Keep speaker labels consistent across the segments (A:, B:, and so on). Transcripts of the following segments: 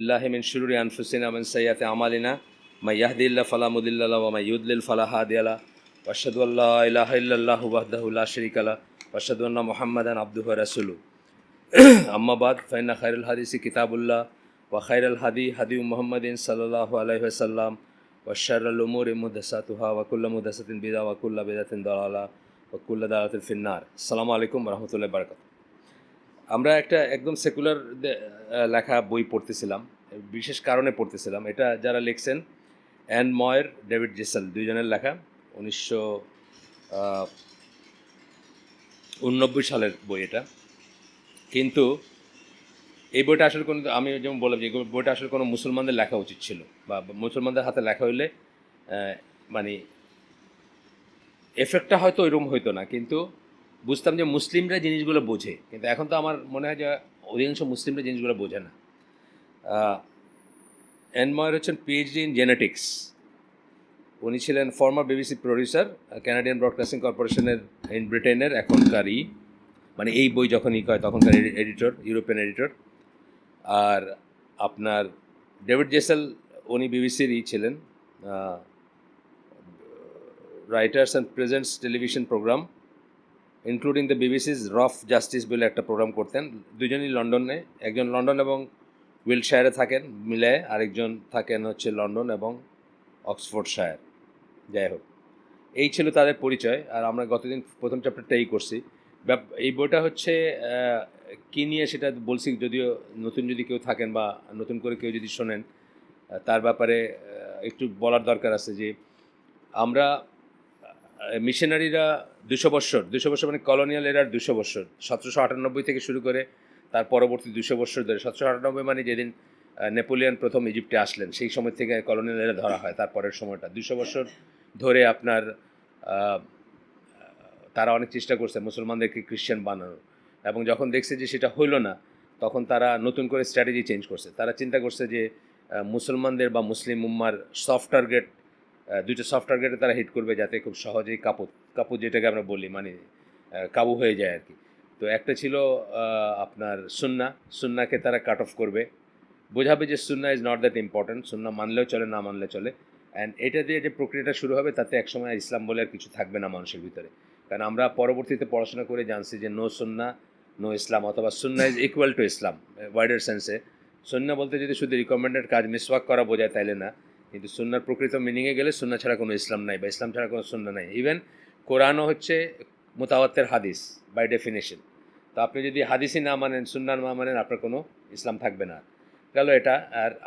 A: बिल्लाहि मिन शुरूरि अनफुसिना मिन सय्यिआति अमालिना मै यहदिहिल्लाहु फला मुदिल्ल लहु व मै युद्लिल फला हादिया लहु व अशहदु अल्ला इलाहा इल्लल्लाहु वहदहु ला शरीका लहु व अशहदु अन्ना मुहम्मदन अब्दुहु व रसूलुहु अम्मा बाद फ़इन्ना खैरुल हदीसि किताबुल्लाह व खैरुल हदी हदी मुहम्मदिन सल्लल्लाहु अलैहि वसल्लम व शर्रुल उमूरि मुहदसातुहा व कुल्लु मुहदसातिन बिदअह व कुल्लु बिदअतिन दलाला व कुल्लु दालालातिन फिन्नार। আসসালামু আলাইকুম ওয়া রাহমাতুল্লাহি ওয়া বারাকাতুহু। আমরা একটা একদম সেকুলার লেখা বই পড়তেছিলাম, বিশেষ কারণে পড়তেছিলাম। এটা যারা লিখছেন অ্যান ময়ের, ডেভিড জেসেল, দুইজনের লেখা। 1989 সালের বই এটা। কিন্তু এই বইটা আসলে কোনো, আমি যেমন বললাম যে বইটা আসলে কোনো মুসলমানদের লেখা উচিত ছিল, বা মুসলমানদের হাতে লেখা হইলে মানে এফেক্টটা হয়তো ওইরকম হইতো না, কিন্তু বুঝতাম যে মুসলিমরা জিনিসগুলো বোঝে। কিন্তু এখন তো আমার মনে হয় যে অধিকাংশ মুসলিমরা জিনিসগুলো বোঝে না। এনময়ের হচ্ছেন পিএইচডি ইন জেনেটিক্স। উনি ছিলেন former BBC producer, Canadian broadcasting কর্পোরেশনের ইন ব্রিটেনের এখনকারই, মানে এই বই যখন হয় তখনকার এডিটর, ইউরোপিয়ান এডিটর। আর আপনার ডেভিড জেসেল, উনি বিবিসিরই ছিলেন, writers and presents television programme including the BBC's rough justice বলে একটা প্রোগ্রাম করতেন। দুজনই লন্ডনে, একজন লন্ডন এবং উইলশায়ারে থাকেন মিলায়, আরেকজন থাকেন হচ্ছে লন্ডন এবং অক্সফোর্ডশায়ার। যাই হোক, এই ছিল তাদের পরিচয়। আর আমরা গতদিন প্রথম চ্যাপ্টারটা এই করছি। এই বইটা হচ্ছে কী নিয়ে সেটা বলছি, যদিও নতুন যদি কেউ থাকেন বা নতুন করে কেউ যদি শোনেন, তার ব্যাপারে একটু বলার দরকার আছে যে আমরা মিশনারিরা 200 বৎসর মানে কলোনিয়াল এরার 200 বৎসর, 1798 থেকে শুরু করে তার পরবর্তী 200 বৎসর ধরে, 1798 মানে যেদিন নেপোলিয়ন প্রথম ইজিপ্টে আসলেন, সেই সময় থেকে কলোনিয়াল এরা ধরা হয়। তারপরের সময়টা 200 বৎসর ধরে আপনার তারা অনেক চেষ্টা করছে মুসলমানদেরকে খ্রিশ্চান বানানোর, এবং যখন দেখছে যে সেটা হইল না, তখন তারা নতুন করে স্ট্র্যাটেজি চেঞ্জ করছে। তারা চিন্তা করছে যে মুসলমানদের বা মুসলিম উম্মার সফট টার্গেট, দুইটা সফট টার্গেটে তারা হিট করবে, যাতে খুব সহজেই কাপুত যেটাকে আমরা বলি, মানে কাবু হয়ে যায় আর কি। তো একটা ছিল আপনার সুন্নাকে তারা কাট অফ করবে, বোঝাবে যে সুন্না ইজ নট দ্যাট ইম্পর্ট্যান্ট, সুন্না মানলেও চলে, না মানলে চলে। অ্যান্ড এটা দিয়ে যে প্রক্রিয়াটা শুরু হবে, তাতে একসময় ইসলাম বলে আর কিছু থাকবে না মানুষের ভিতরে। কারণ আমরা পরবর্তীতে পড়াশোনা করে জানছি যে নো সুন্না নো ইসলাম, অথবা সুন্না is equal to Islam wider sense. সুন্না বলতে যদি শুধু রিকমেন্ডেড কাজ মিসওয়াক করা বোঝায় তাইলে না, কিন্তু সুন্নার প্রকৃত মিনিংয়ে গেলে সুন্না ছাড়া কোনো ইসলাম নাই, বা ইসলাম ছাড়া কোনো সুন্না নাই। ইভেন কোরআনও হচ্ছে মুতাওয়াত্তের হাদিস বাই ডেফিনেশন। তো আপনি যদি হাদিসই না মানেন, সুন্না না মানেন, আপনার কোনো ইসলাম থাকবে না। গেল এটা।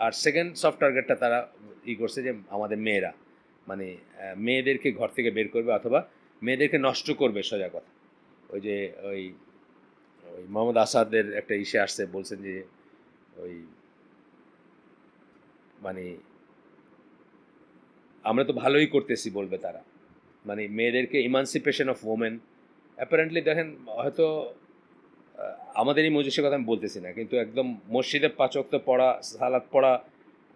A: আর সেকেন্ড সফট টার্গেটটা তারা করছে যে আমাদের মেয়েরা, মানে মেয়েদেরকে ঘর থেকে বের করবে, অথবা মেয়েদেরকে নষ্ট করবে, সোজা কথা। ওই যে ওই মোহাম্মদ আসাদের একটা ইসে আসছে, বলছেন যে ওই মানে আমরা তো ভালোই করতেছি বলবে তারা, মানে মেয়েদেরকে ইমানসিপেশন অফ ওমেন। অ্যাপারেন্টলি দেখেন, হয়তো আমাদেরই মজলিসের কথা আমি বলতেছি না, কিন্তু একদম মসজিদে 5 ওয়াক্ত পড়া, সালাত পড়া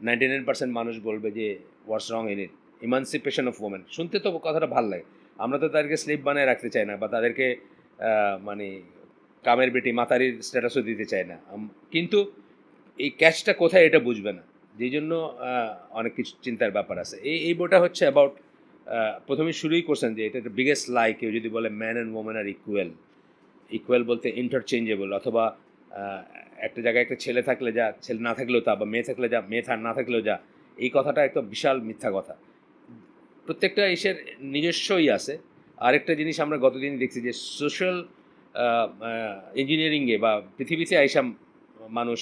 A: 99% মানুষ বলবে যে what's wrong in it, emancipation of women. শুনতে তো কথাটা ভালো লাগে। আমরা তো তাদেরকে স্লিপ বানায় রাখতে চাই না, বা তাদেরকে মানে কামের বেটি মাতারির স্ট্যাটাসও দিতে চাই না, কিন্তু এই ক্যাচটা কোথায় এটা বুঝবে না, যেই জন্য অনেক কিছু চিন্তার ব্যাপার আছে। এই বইটা হচ্ছে অ্যাবাউট, প্রথমে শুরুই করছেন যে এটা বিগেস্ট লাই। কেউ যদি বলে man and women are equal বলতে ইন্টারচেঞ্জেবল, অথবা একটা জায়গায় একটা ছেলে থাকলে যা, ছেলে না থাকলেও তা, বা মেয়ে থাকলে যা, মেয়ে না থাকলেও যা, এই কথাটা একটা বিশাল মিথ্যা কথা। প্রত্যেকটা ইসের নিজস্বই আছে। আরেকটা জিনিস আমরা গতদিন দেখছি যে সোশ্যাল ইঞ্জিনিয়ারিংয়ে বা পৃথিবীতে আইসা মানুষ,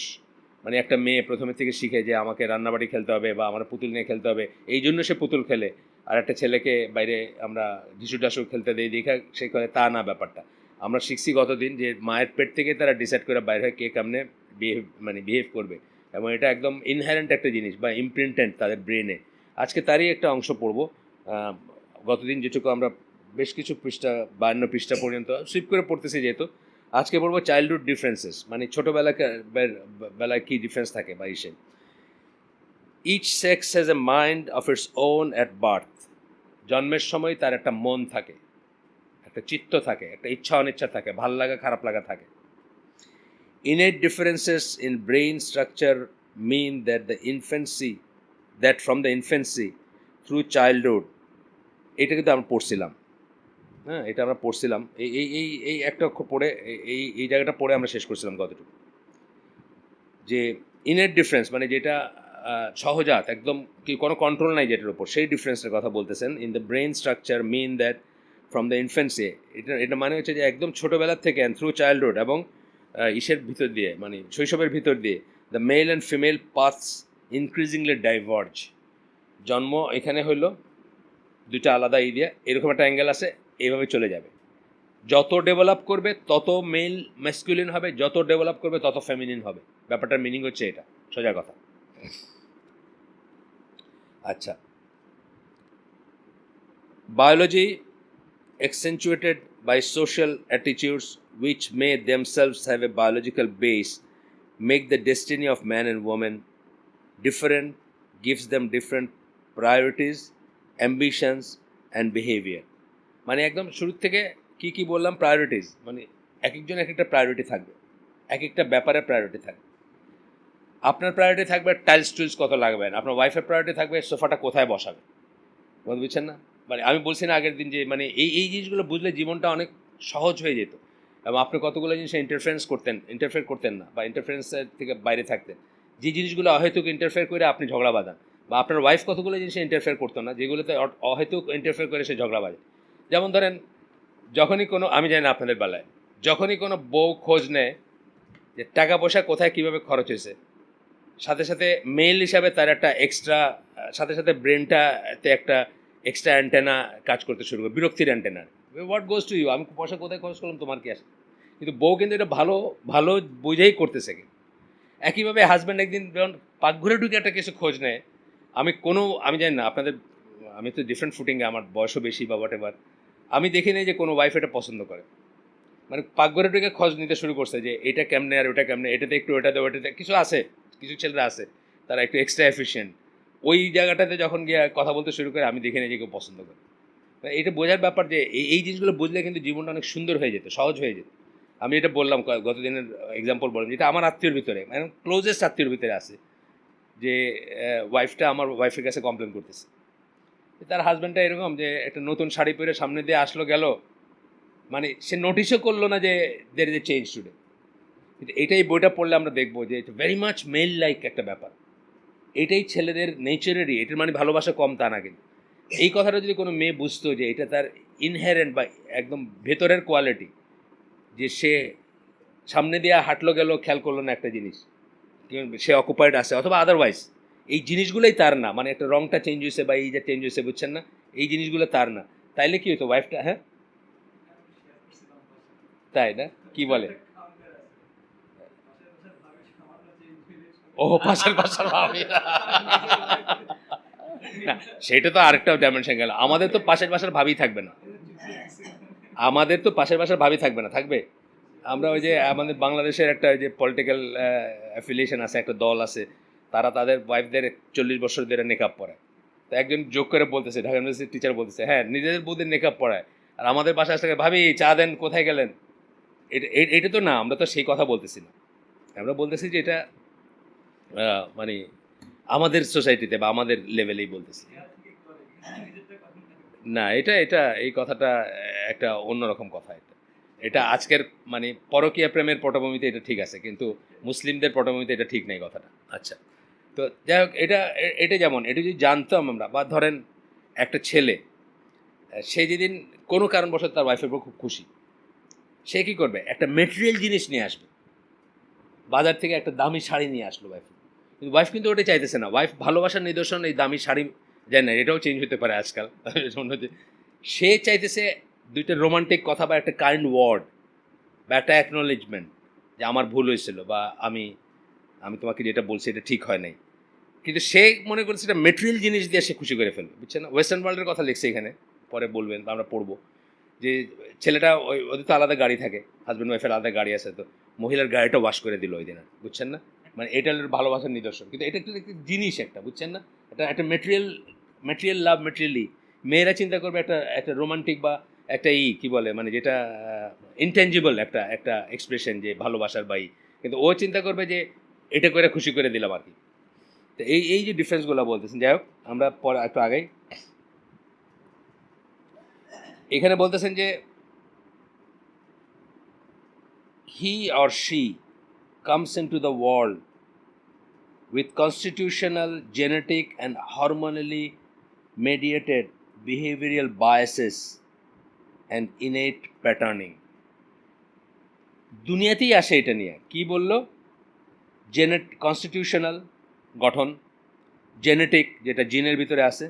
A: মানে একটা মেয়ে প্রথমে থেকে শিখে যে আমাকে রান্নাবাড়ি খেলতে হবে, বা আমার পুতুল নিয়ে খেলতে হবে, এই জন্য সে পুতুল খেলে। আর একটা ছেলেকে বাইরে আমরা ঢিসু ডাসু খেলতে দিই, দেখা সে করে, তা না ব্যাপারটা। আমরা শিখছি গতদিন যে মায়ের পেট থেকে তারা ডিসাইড করে বাইরে হয় কে কেমনে বিহেভ করবে, এবং এটা একদম ইনহেরেন্ট একটা জিনিস, বা ইমপ্রিন্টেন্ট তাদের ব্রেনে। আজকে তারই একটা অংশ পড়বো। গতদিন যেটুকু আমরা বেশ কিছু পৃষ্ঠা, 52 পৃষ্ঠা পর্যন্ত সুইপ করে পড়তেছি, যেহেতু আজকে পড়বো চাইল্ডহুড ডিফারেন্সেস, মানে ছোটোবেলায় কী ডিফারেন্স থাকে বা ইসে। Each sex has a mind of its own at birth. জন্মের সময় তার একটা মন থাকে, একটা চিত্ত থাকে, একটা ইচ্ছা অনিচ্ছা থাকে, ভাল লাগা খারাপ লাগা থাকে। Innate differences in brain structure mean that from the infancy through childhood, এটা কিন্তু আমরা পড়ছিলাম। হ্যাঁ, এটা আমরা পড়ছিলাম। এই একটা অক্ষর পড়ে এই জায়গাটা পড়ে আমরা শেষ করছিলাম কতটুকু, যে ইনের ডিফারেন্স মানে যেটা সহজাত, একদম কি কোনো কন্ট্রোল নাই যেটার উপর, সেই ডিফারেন্সের কথা বলতেছেন। In the brain structure mean that from the infancy, এটা মানে হচ্ছে যে একদম ছোটোবেলার থেকে অ্যান্ড থ্রু চাইল্ডহুড, এবং ইসের ভিতর দিয়ে মানে শৈশবের ভিতর দিয়ে, the male and female paths increasingly diverge. জন্ম এখানে হইলো দুইটা আলাদা এরিয়া, এরকম একটা অ্যাঙ্গেল আছে, এইভাবে চলে যাবে। যত ডেভেলপ করবে তত মেল ম্যাসকুলিন হবে, যত ডেভেলপ করবে তত ফেমিনিন হবে। ব্যাপারটার মিনিং হচ্ছে এটা, সোজা কথা। আচ্ছা, biology accentuated by social attitudes which may themselves have a biological base, make the destiny of man and woman different, gives them different priorities, ambitions and behavior. মানে একদম শুরু থেকে কি বললাম, প্রায়োরিটিস, মানে এক একজন এক একটা প্রায়োরিটি থাকবে, এক একটা ব্যাপারে প্রায়োরিটি থাকবে। আপনার প্রায়োরিটি থাকবে টাইলস টুইলস কত লাগবে না, আপনার ওয়াইফের প্রায়োরিটি থাকবে সোফাটা কোথায় বসাবে। বুঝছেন না? মানে আমি বলছি না আগের দিন যে মানে এই জিনিসগুলো বুঝলে জীবনটা অনেক সহজ হয়ে যেত, এবং আপনি কতগুলো জিনিসে ইন্টারফেয়ার করতেন না, বা ইন্টারফারেন্সের থেকে বাইরে থাকতেন। যে জিনিসগুলো অহেতুক ইন্টারফেয়ার করে আপনি ঝগড়া বাঁধান, বা আপনার ওয়াইফ কতগুলো জিনিসে ইন্টারফেয়ার করতো না, যেগুলোতে অহেতুক ইন্টারফেয়ার করে সে ঝগড়া বাঁধে। যেমন ধরেন, যখনই কোনো, আমি জানি না আপনাদের বেলায়, যখনই কোনো বউ খোঁজ নেয় যে টাকা পয়সা কোথায় কীভাবে খরচ হয়েছে, সাথে সাথে মেল হিসাবে তার একটা এক্সট্রা, সাথে সাথে ব্রেনটাতে একটা এক্সট্রা অ্যান্টেনা কাজ করতে শুরু করে, বিরক্তির antenna. What goes to you, আমি পয়সা কোথায় খরচ করলাম, তোমার কি আসে? কিন্তু বউ কিন্তু এটা ভালো ভালো বুঝেই করতেছে। একইভাবে হাজব্যান্ড একদিন যখন পাকঘরে ঢুকে একটা কিছু খোঁজ নেয়, আমি জানি না আপনাদের, আমি তো ডিফারেন্ট ফুটিংয়ে, আমার বয়সও বেশি বা হোয়াট এভার, আমি দেখি নাই যে কোনো ওয়াইফ এটা পছন্দ করে। মানে পাকঘরে ঢুকে খোঁজ নিতে শুরু করছে যে এটা কেমনে আর ওটা কেমনে, এটাতে একটু ওটাতে ওটাতে কিছু আছে, কিছু ছেলেরা আছে তারা একটু এক্সট্রা এফিশিয়েন্ট। ওই জায়গাটাতে যখন গিয়ে কথা বলতে শুরু করে, আমি দেখি না যে কেউ পছন্দ করে। এটা বোঝার ব্যাপার যে এই জিনিসগুলো বুঝলে কিন্তু জীবনটা অনেক সুন্দর হয়ে যেত, সহজ হয়ে যেত। আমি এটা বললাম গতদিনের এক্সাম্পল বললাম, যেটা আমার আত্মীয়র ভিতরে, মানে ক্লোজেস্ট আত্মীয়র ভিতরে আছে, যে ওয়াইফটা আমার ওয়াইফের কাছে কমপ্লেন করতেছে, তার হাজব্যান্ডটা এরকম যে একটা নতুন শাড়ি পরে সামনে দিয়ে আসলো গেল, মানে সে নোটিশও করলো না যে there is a change today. কিন্তু এটাই বইটা পড়লে আমরা দেখবো যে it's very much male like একটা ব্যাপার। এটাই ছেলেদের নেচারেরই, এটার মানে ভালোবাসা কম তা না। কিন্তু এই কথাটা যদি কোনো মেয়ে বুঝতো যে এটা তার ইনহেরেন্ট বা একদম ভেতরের কোয়ালিটি, যে সে সামনে দিয়ে হাঁটলো গেল, খেয়াল করলো না একটা জিনিস, সে অকুপাইড আছে অথবা আদারওয়াইজ, এই জিনিসগুলোই তার না, মানে একটা রংটা চেঞ্জ হয়েছে বা এই যে চেঞ্জ হয়েছে, বুঝছেন না, এই জিনিসগুলো তার না, তাইলে কি হতো ওয়াইফটা? হ্যাঁ, তাই না? কি বলে? ও পাশের পাশের ভাবি না, সেটা তো আরেকটা ডাইমেনশন গেল। আমাদের তো পাশের বাসার ভাবি থাকবে না, আমাদের তো পাশের বাসার ভাবি থাকবে না, থাকবে। আমরা ওই যে আমাদের বাংলাদেশের একটা যে পলিটিক্যাল অ্যাফিলিয়েশন আছে, একটা দল আছে, তারা তাদের ওয়াইফদের 40 বছর ধরে নেকাব পড়ায়। তো একজন যোগ করে বলতেছে, ঢাকা ইউনিভার্সিটির টিচার বলতেছে, হ্যাঁ নিজেদের বউদের নেকাব পড়ায়, আর আমাদের বাসায় আসলে ভাবি চা দেন, কোথায় গেলেন। এটা তো না, আমরা তো সেই কথা বলতেছি না, আমরা বলতেছি যে এটা মানে আমাদের সোসাইটিতে বা আমাদের লেভেলেই বলতেছি। না, এটা এই কথাটা একটা অন্যরকম কথা। এটা আজকের মানে পরকীয়া প্রেমের পটভূমিতে এটা ঠিক আছে, কিন্তু মুসলিমদের পটভূমিতে এটা ঠিক নেই কথাটা। আচ্ছা, তো যাই হোক, এটা যেমন এটা যদি জানতাম আমরা, বা ধরেন একটা ছেলে, সে যেদিন কোনো কারণবশত তার ওয়াইফের উপর খুব খুশি, সে কী করবে? একটা মেটেরিয়াল জিনিস নিয়ে আসবে, বাজার থেকে একটা দামি শাড়ি নিয়ে আসলো ওয়াইফ। কিন্তু ওয়াইফ কিন্তু ওটা চাইতেছে না, ওয়াইফ ভালোবাসার নিদর্শন এই দামি শাড়ি, জানি না এটাও চেঞ্জ হতে পারে আজকাল। সে চাইতেছে দুইটা রোমান্টিক কথা বা একটা কাইন্ড ওয়ার্ড বা একটা অ্যাকনোলেজমেন্ট যে আমার ভুল হয়েছিল, বা আমি তোমাকে যেটা বলছি এটা ঠিক হয় নাই। কিন্তু সে মনে করছে এটা মেটেরিয়াল জিনিস দিয়ে সে খুশি করে ফেলবে, বুঝছেন না? ওয়েস্টার্ন ওয়ার্ল্ডের কথা লিখছে এখানে, পরে বলবেন, আমরা পড়বো যে ছেলেটা ওদের তো আলাদা গাড়ি থাকে, হাজব্যান্ড ওয়াইফের আলাদা গাড়ি আছে, তো মহিলার গাড়িটা ওয়াশ করে দিল ওই দিন, বুঝছেন না? মানে এটা ভালোবাসার নিদর্শন, কিন্তু এটা একটা জিনিস একটা, বুঝছেন না? এটা একটা মেটেরিয়াল লাভ, মেটেরিয়ালি মেয়েরা চিন্তা করবে একটা রোমান্টিক বা একটা কি বলে, মানে যেটা ইনটেঞ্জিবল একটা এক্সপ্রেশন যে ভালোবাসার কিন্তু ও চিন্তা করবে যে এটা করে খুশি করে দিলাম আর কি। তো এই এই যে ডিফারেন্সগুলো বলতেছেন, যাই হোক আমরা পরে একটু আগেই এখানে বলতেছেন যে he or she comes into the world with constitutional, genetic, and hormonally mediated behavioral biases and innate patterning. দুনিয়াতেই আসে এটা নিয়ে। কি বললো? কনস্টিটিউশনাল গঠন, জেনেটিক যেটা জিনের ভিতরে আছে,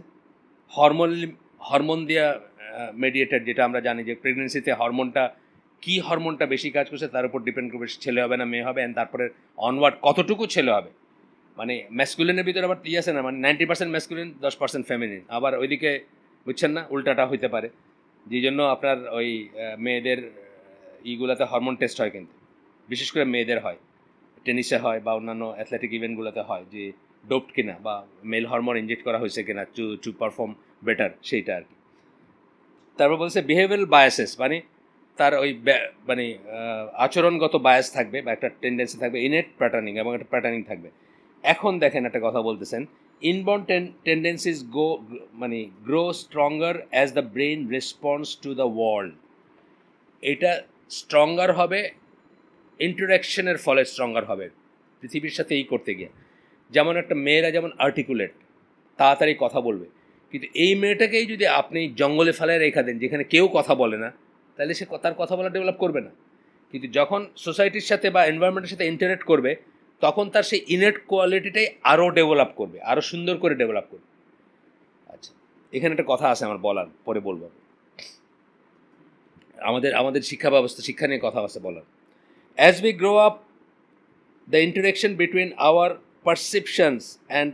A: হরমোন দিয়া মেডিয়েটেড, যেটা আমরা জানি যে প্রেগনেন্সিতে হরমোনটা বেশি কাজ করছে তার উপর ডিপেন্ড করবে ছেলে হবে না মেয়ে হবে, অ্যান্ড তারপরে অনওয়ার্ড কতটুকু ছেলে হবে। মানে ম্যাসকুলিনের ভিতরে আবার আছে না, মানে 90% ম্যাসকুলিন 10% ফেমিনিন, আবার ওইদিকে বুঝছেন না উল্টাটা হইতে পারে। যেই জন্য আপনার ওই মেয়েদের ইগুলাতে হরমোন টেস্ট হয়, কিন্তু বিশেষ করে মেয়েদের হয়, টেনিসে হয় বা অন্যান্য অ্যাথলেটিক ইভেন্টগুলোতে হয় যে ডোপড কিনা বা মেল হরমোন ইনজেক্ট করা হয়েছে কিনা টু পারফর্ম বেটার, সেইটা আর কি। তারপর বলছে বিহেভিয়ারাল বায়াসেস, মানে তার ওই মানে আচরণগত বায়াস থাকবে বা একটা টেন্ডেন্সি থাকবে, ইনেট প্যাটার্নিং এবং একটা প্যাটার্নিং থাকবে। এখন দেখেন একটা কথা বলতেছেন, inborn tendencies grow stronger as the brain responds to the world. এটা স্ট্রঙ্গার হবে, ইন্টারাকশনের ফলে স্ট্রঙ্গার হবে পৃথিবীর সাথে এই করতে গিয়ে। যেমন একটা মেয়েরা যেমন আর্টিকুলেট, তাড়াতাড়ি কথা বলবে, কিন্তু এই মেয়েটাকেই যদি আপনি জঙ্গলে ফেলায় রেখা দেন যেখানে কেউ কথা বলে না, তাহলে সে তার কথা বলা ডেভেলপ করবে না। কিন্তু যখন সোসাইটির সাথে বা এনভায়রনমেন্টের সাথে ইন্টারেক্ট করবে, তখন তার সেই ইনেট কোয়ালিটিটাই আরও ডেভেলপ করবে, আরও সুন্দর করে ডেভেলপ করবে। আচ্ছা, এখানে একটা কথা আছে আমার বলার, পরে বলবো। আমাদের শিক্ষা নিয়ে কথা আছে বলার। As we grow up, the interaction between hour perceptions and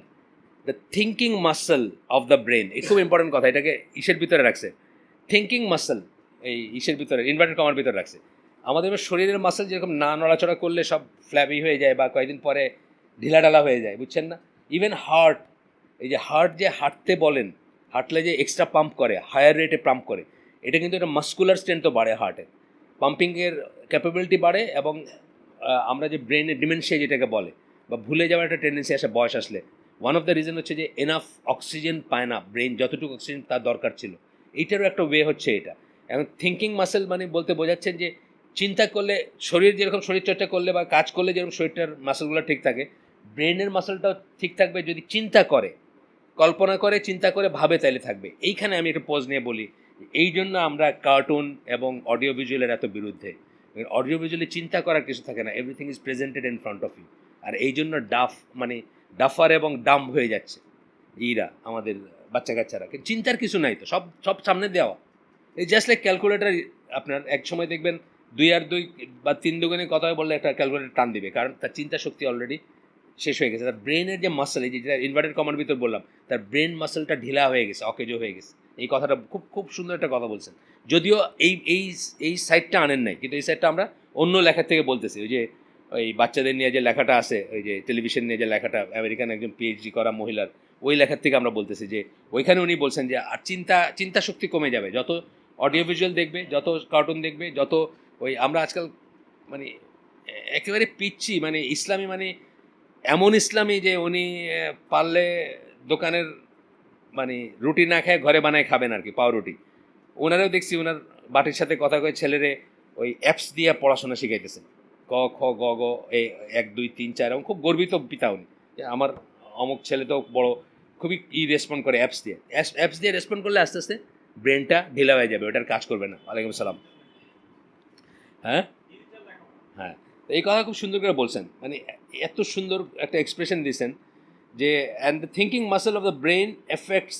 A: the thinking muscle of the brain, এই খুব ইম্পর্টেন্ট কথা, এটাকে ইসের ভিতরে রাখছে, থিঙ্কিং মাসল, এই ইসের ভিতরে ইনভার্টেড কমার ভিতরে রাখছে। আমাদের শরীরের মাসল যেরকম না নড়াচড়া করলে সব ফ্ল্যাবি হয়ে যায় বা কয়েকদিন পরে ঢিলাঢালা হয়ে যায়, বুঝছেন না? ইভেন হার্ট, এই যে হার্ট যে হাঁটতে বলেন, হাঁটলে যে এক্সট্রা পাম্প করে, হায়ার রেটে পাম্প করে, এটা কিন্তু একটা মাস্কুলার স্ট্রেন্থও বাড়ে, হার্টের পাম্পিংয়ের ক্যাপাবিলিটি বাড়ে, এবং আমরা যে ব্রেনের ডিমেনশিয়া যেটাকে বলে বা ভুলে যাওয়ার একটা টেন্ডেন্সি আসে বয়স আসলে, ওয়ান অফ দ্য রিজন হচ্ছে যে এনাফ অক্সিজেন পায় না ব্রেন, যতটুকু অক্সিজেন তার দরকার ছিল। এইটারও একটা ওয়ে হচ্ছে এটা। এখন থিঙ্কিং মাসেল মানে বলতে বোঝাচ্ছেন যে চিন্তা করলে, শরীর যেরকম শরীরচর্চা করলে বা কাজ করলে যেরকম শরীরটার মাসেলগুলো ঠিক থাকে, ব্রেনের মাসেলটাও ঠিক থাকবে যদি চিন্তা করে, কল্পনা করে, চিন্তা করে, ভাবে, তাইলে থাকবে। এইখানে আমি একটা পজ নিয়ে বলি, এই জন্য আমরা কার্টুন এবং অডিও ভিজুয়ালের এত বিরুদ্ধে। অডিও ভিজুয়ালি চিন্তা করার কিছু থাকে না, everything is presented in front of you. আর এই জন্য ডাফার এবং ডাম হয়ে যাচ্ছে আমাদের বাচ্চা কাচ্চারা, চিন্তার কিছু নাই তো, সব সব সামনে দেওয়া। এই জাস্ট লাইক ক্যালকুলেটার, আপনার এক সময় দেখবেন 2 আর 2 বা 3 দুগুণে কথা বললে একটা ক্যালকুলেটার টান দিবে, কারণ তার চিন্তা শক্তি অলরেডি শেষ হয়ে গেছে। তার ব্রেনের যে মাসেল, এই যেটা ইনভার্টেড কমার ভিতর বললাম, তার ব্রেন মাসেলটা ঢিলা হয়ে গেছে, অকেজো হয়ে গেছে। এই কথাটা খুব খুব সুন্দর একটা কথা বলছেন, যদিও এই এই এই সাইডটা আনেন নাই, কিন্তু এই সাইডটা আমরা অন্য লেখার থেকে বলতেছি। ওই যে ওই বাচ্চাদের নিয়ে যে লেখাটা আছে, ওই যে টেলিভিশন নিয়ে যে লেখাটা, আমেরিকান একজন পিএইচডি করা মহিলার, ওই লেখার থেকে আমরা বলতেছি যে ওইখানে উনি বলছেন যে আর চিন্তা শক্তি কমে যাবে যত অডিও ভিজুয়াল দেখবে, যত কার্টুন দেখবে, যত ওই আমরা আজকাল মানে একেবারে পিচ্ছি, মানে ইসলামী, মানে এমন ইসলামী যে উনি পারলে দোকানের মানে রুটি না খায় ঘরে বানায় খাবেন আর কি, পাউরুটি। ওনারাও দেখছি ওনার বাটির সাথে কথা কয়ে ছেলেরে ওই অ্যাপস দিয়ে পড়াশোনা শিখাইতেছেন, ক খ গ গ, এই 1 2 3 4, এবং খুব গর্বিত পিতা উনি, আমার অমুক ছেলে তো বড় খুবই রেসপন্ড করে অ্যাপস দিয়ে রেসপন্ড করলে আস্তে আস্তে ব্রেনটা ঢিলা হয়ে যাবে, ওটার কাজ করবে না। ওয়ালাইকুম সালাম। হ্যাঁ হ্যাঁ, এই কথা খুব সুন্দর করে বলছেন, মানে এত সুন্দর একটা এক্সপ্রেশন দিয়েছেন যে and the thinking muscle of the brain effects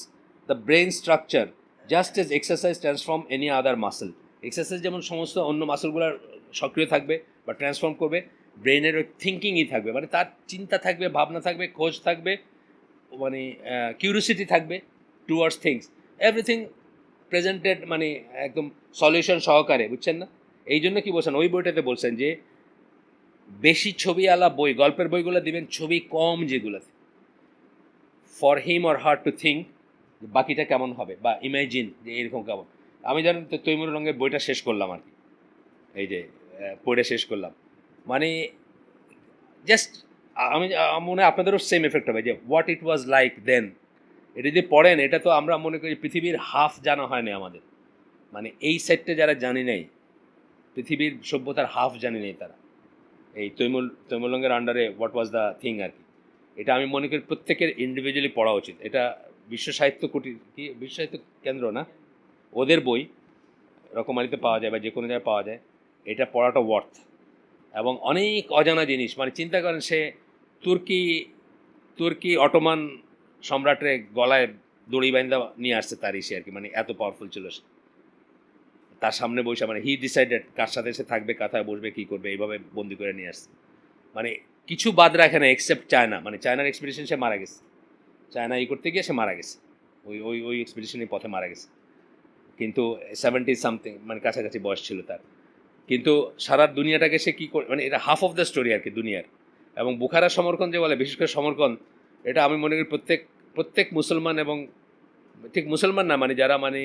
A: the brain structure just age exercise transform any other muscle. Exercise যেমন সমস্ত অন্য মাসেলগুলোর সক্রিয় থাকবে বা ট্রান্সফর্ম করবে, ব্রেনের ওই থিঙ্কিংই থাকবে, মানে তার চিন্তা থাকবে, ভাবনা থাকবে, খোঁজ থাকবে, মানে কিউরিওসিটি থাকবে টুয়ার্ডস থিংস, এভরিথিং প্রেজেন্টেড, মানে একদম সলিউশন সহকারে, বুঝছেন না? এই জন্য কি বলছেন ওই বইটাতে, বলছেন যে বেশি ছবি আলা বই, গল্পের বইগুলো দিবেন ছবি কম যেগুলোতে, for him or her to think বাকিটা কেমন হবে, বা ইমাজিন যে এরকম কেমন। আমি জানেন তো তৈমুর রঙের বইটা শেষ করলাম আর কি, এই যে পড়ে শেষ করলাম, মানে জাস্ট আমি মনে হয় আপনাদেরও সেম এফেক্ট হবে যে হোয়াট ইট ওয়াজ লাইক দেন। এটা যদি পড়েন, এটা তো আমরা মনে করি পৃথিবীর হাফ জানা হয় না আমাদের, মানে এই সেটটা যারা জানি নাই, পৃথিবীর সভ্যতার হাফ জানি নেই তারা, এই তৈমুলঙ্গের আন্ডারে হোয়াট ওয়াজ দ্য থিং আর কি। এটা আমি মনে করি প্রত্যেকের ইন্ডিভিজুয়ালি পড়া উচিত। এটা বিশ্ব সাহিত্য কুটির কি বিশ্ব সাহিত্য কেন্দ্র না, ওদের বই রকমারিতে পাওয়া যায় বা যে কোনো জায়গায় পাওয়া যায়। এটা পড়াটা ওয়ার্থ। এবং অনেক অজানা জিনিস, মানে চিন্তা করেন সে তুর্কি তুর্কি অটোমান সম্রাটের গলায় দড়ি বাইন্দা নিয়ে আসছে তার ইসে আর কি, মানে এত পাওয়ারফুল ছিল সে। তার সামনে বসে মানে হি ডিসাইডেড কার সাথে সে থাকবে, কাথায় বসবে, কী করবে, এইভাবে বন্দি করে নিয়ে আসছে। মানে কিছু বাদ রাখে না এক্সেপ্ট চায়না, মানে চায়নার এক্সপিডিশন সে মারা গেছে, চায়না করতে গিয়ে সে মারা গেছে, ওই ওই ওই এক্সপিডিশনের পথে মারা গেছে। কিন্তু 70 সামথিং, মানে কাছাকাছি বয়স ছিল তার। কিন্তু সারা দুনিয়াটাকে সে কী করে, মানে এটা হাফ অফ দ্য স্টোরি আর কি দুনিয়ার। এবং বুখারা সমরকন যে বলে, বিশেষ করে সমরকন, এটা আমি মনে করি প্রত্যেক মুসলমান, এবং ঠিক মুসলমান না, মানে যারা মানে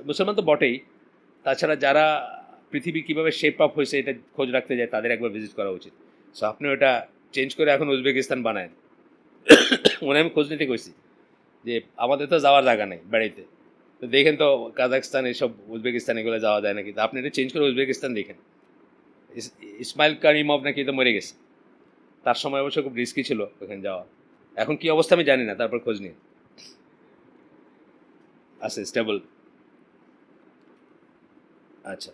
A: মুসলমান তো বটেই, তাছাড়া যারা পৃথিবী কীভাবে শেপ আপ হয়েছে এটা খোঁজ রাখতে যায়, তাদের একবার ভিজিট করা উচিত। সো আপনিও এটা চেঞ্জ করে এখন উজবেকিস্তান বানায়। মনে আমি খোঁজ নিতে কইছি যে আমাদের তো যাওয়ার জায়গা নেই বেড়াইতে, তো দেখেন তো কাজাকস্তান এসব উজবেকিস্তান এগুলো যাওয়া যায় নাকি, তো আপনি এটা চেঞ্জ করে উজবেকিস্তান দেখেন। ইসমাইল কারিমভ নাকি তো মরে গেছে, তার সময় অবশ্য খুব রিস্কি ছিল ওখানে যাওয়া। এখন কি অবস্থা আমি জানি না, তারপর খোঁজ নিয়ে আছে স্টেবল। আচ্ছা,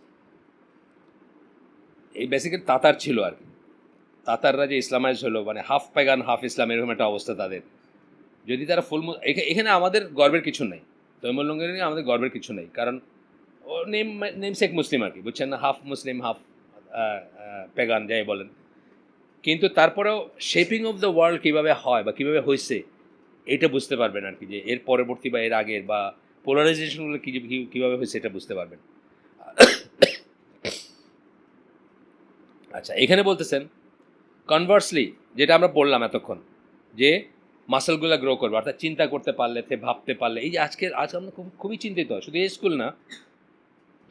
A: এই বেসিক্যালি তাতার ছিল আর কি। তাতাররা যে ইসলামাইজ হলো, মানে হাফ পাইগান হাফ ইসলাম, এরকম একটা অবস্থা তাদের। যদি তারা ফুল, এখানে আমাদের গর্বের কিছু নেই, তৈমুলঙ্গের নিয়ে আমাদের গর্বের কিছু নেই, কারণ ও নেম শেখ মুসলিম আর কি, বুঝছেন না, হাফ মুসলিম হাফ পেগান যাই বলেন। কিন্তু তারপরেও শেপিং অফ দ্য ওয়ার্ল্ড কীভাবে হয় বা কীভাবে হয়েছে এটা বুঝতে পারবেন আর কি, যে এর পরবর্তী বা এর আগের বা পোলারাইজেশনগুলো কীভাবে হয়েছে এটা বুঝতে পারবেন। আচ্ছা, এখানে বলতেছেন কনভার্সলি, যেটা আমরা বললাম এতক্ষণ, যে মাসেলগুলো গ্রো করবে, অর্থাৎ চিন্তা করতে পারলে, ভাবতে পারলে। এই যে আজ আমরা খুবই চিন্তিত হয়, শুধু এই স্কুল না,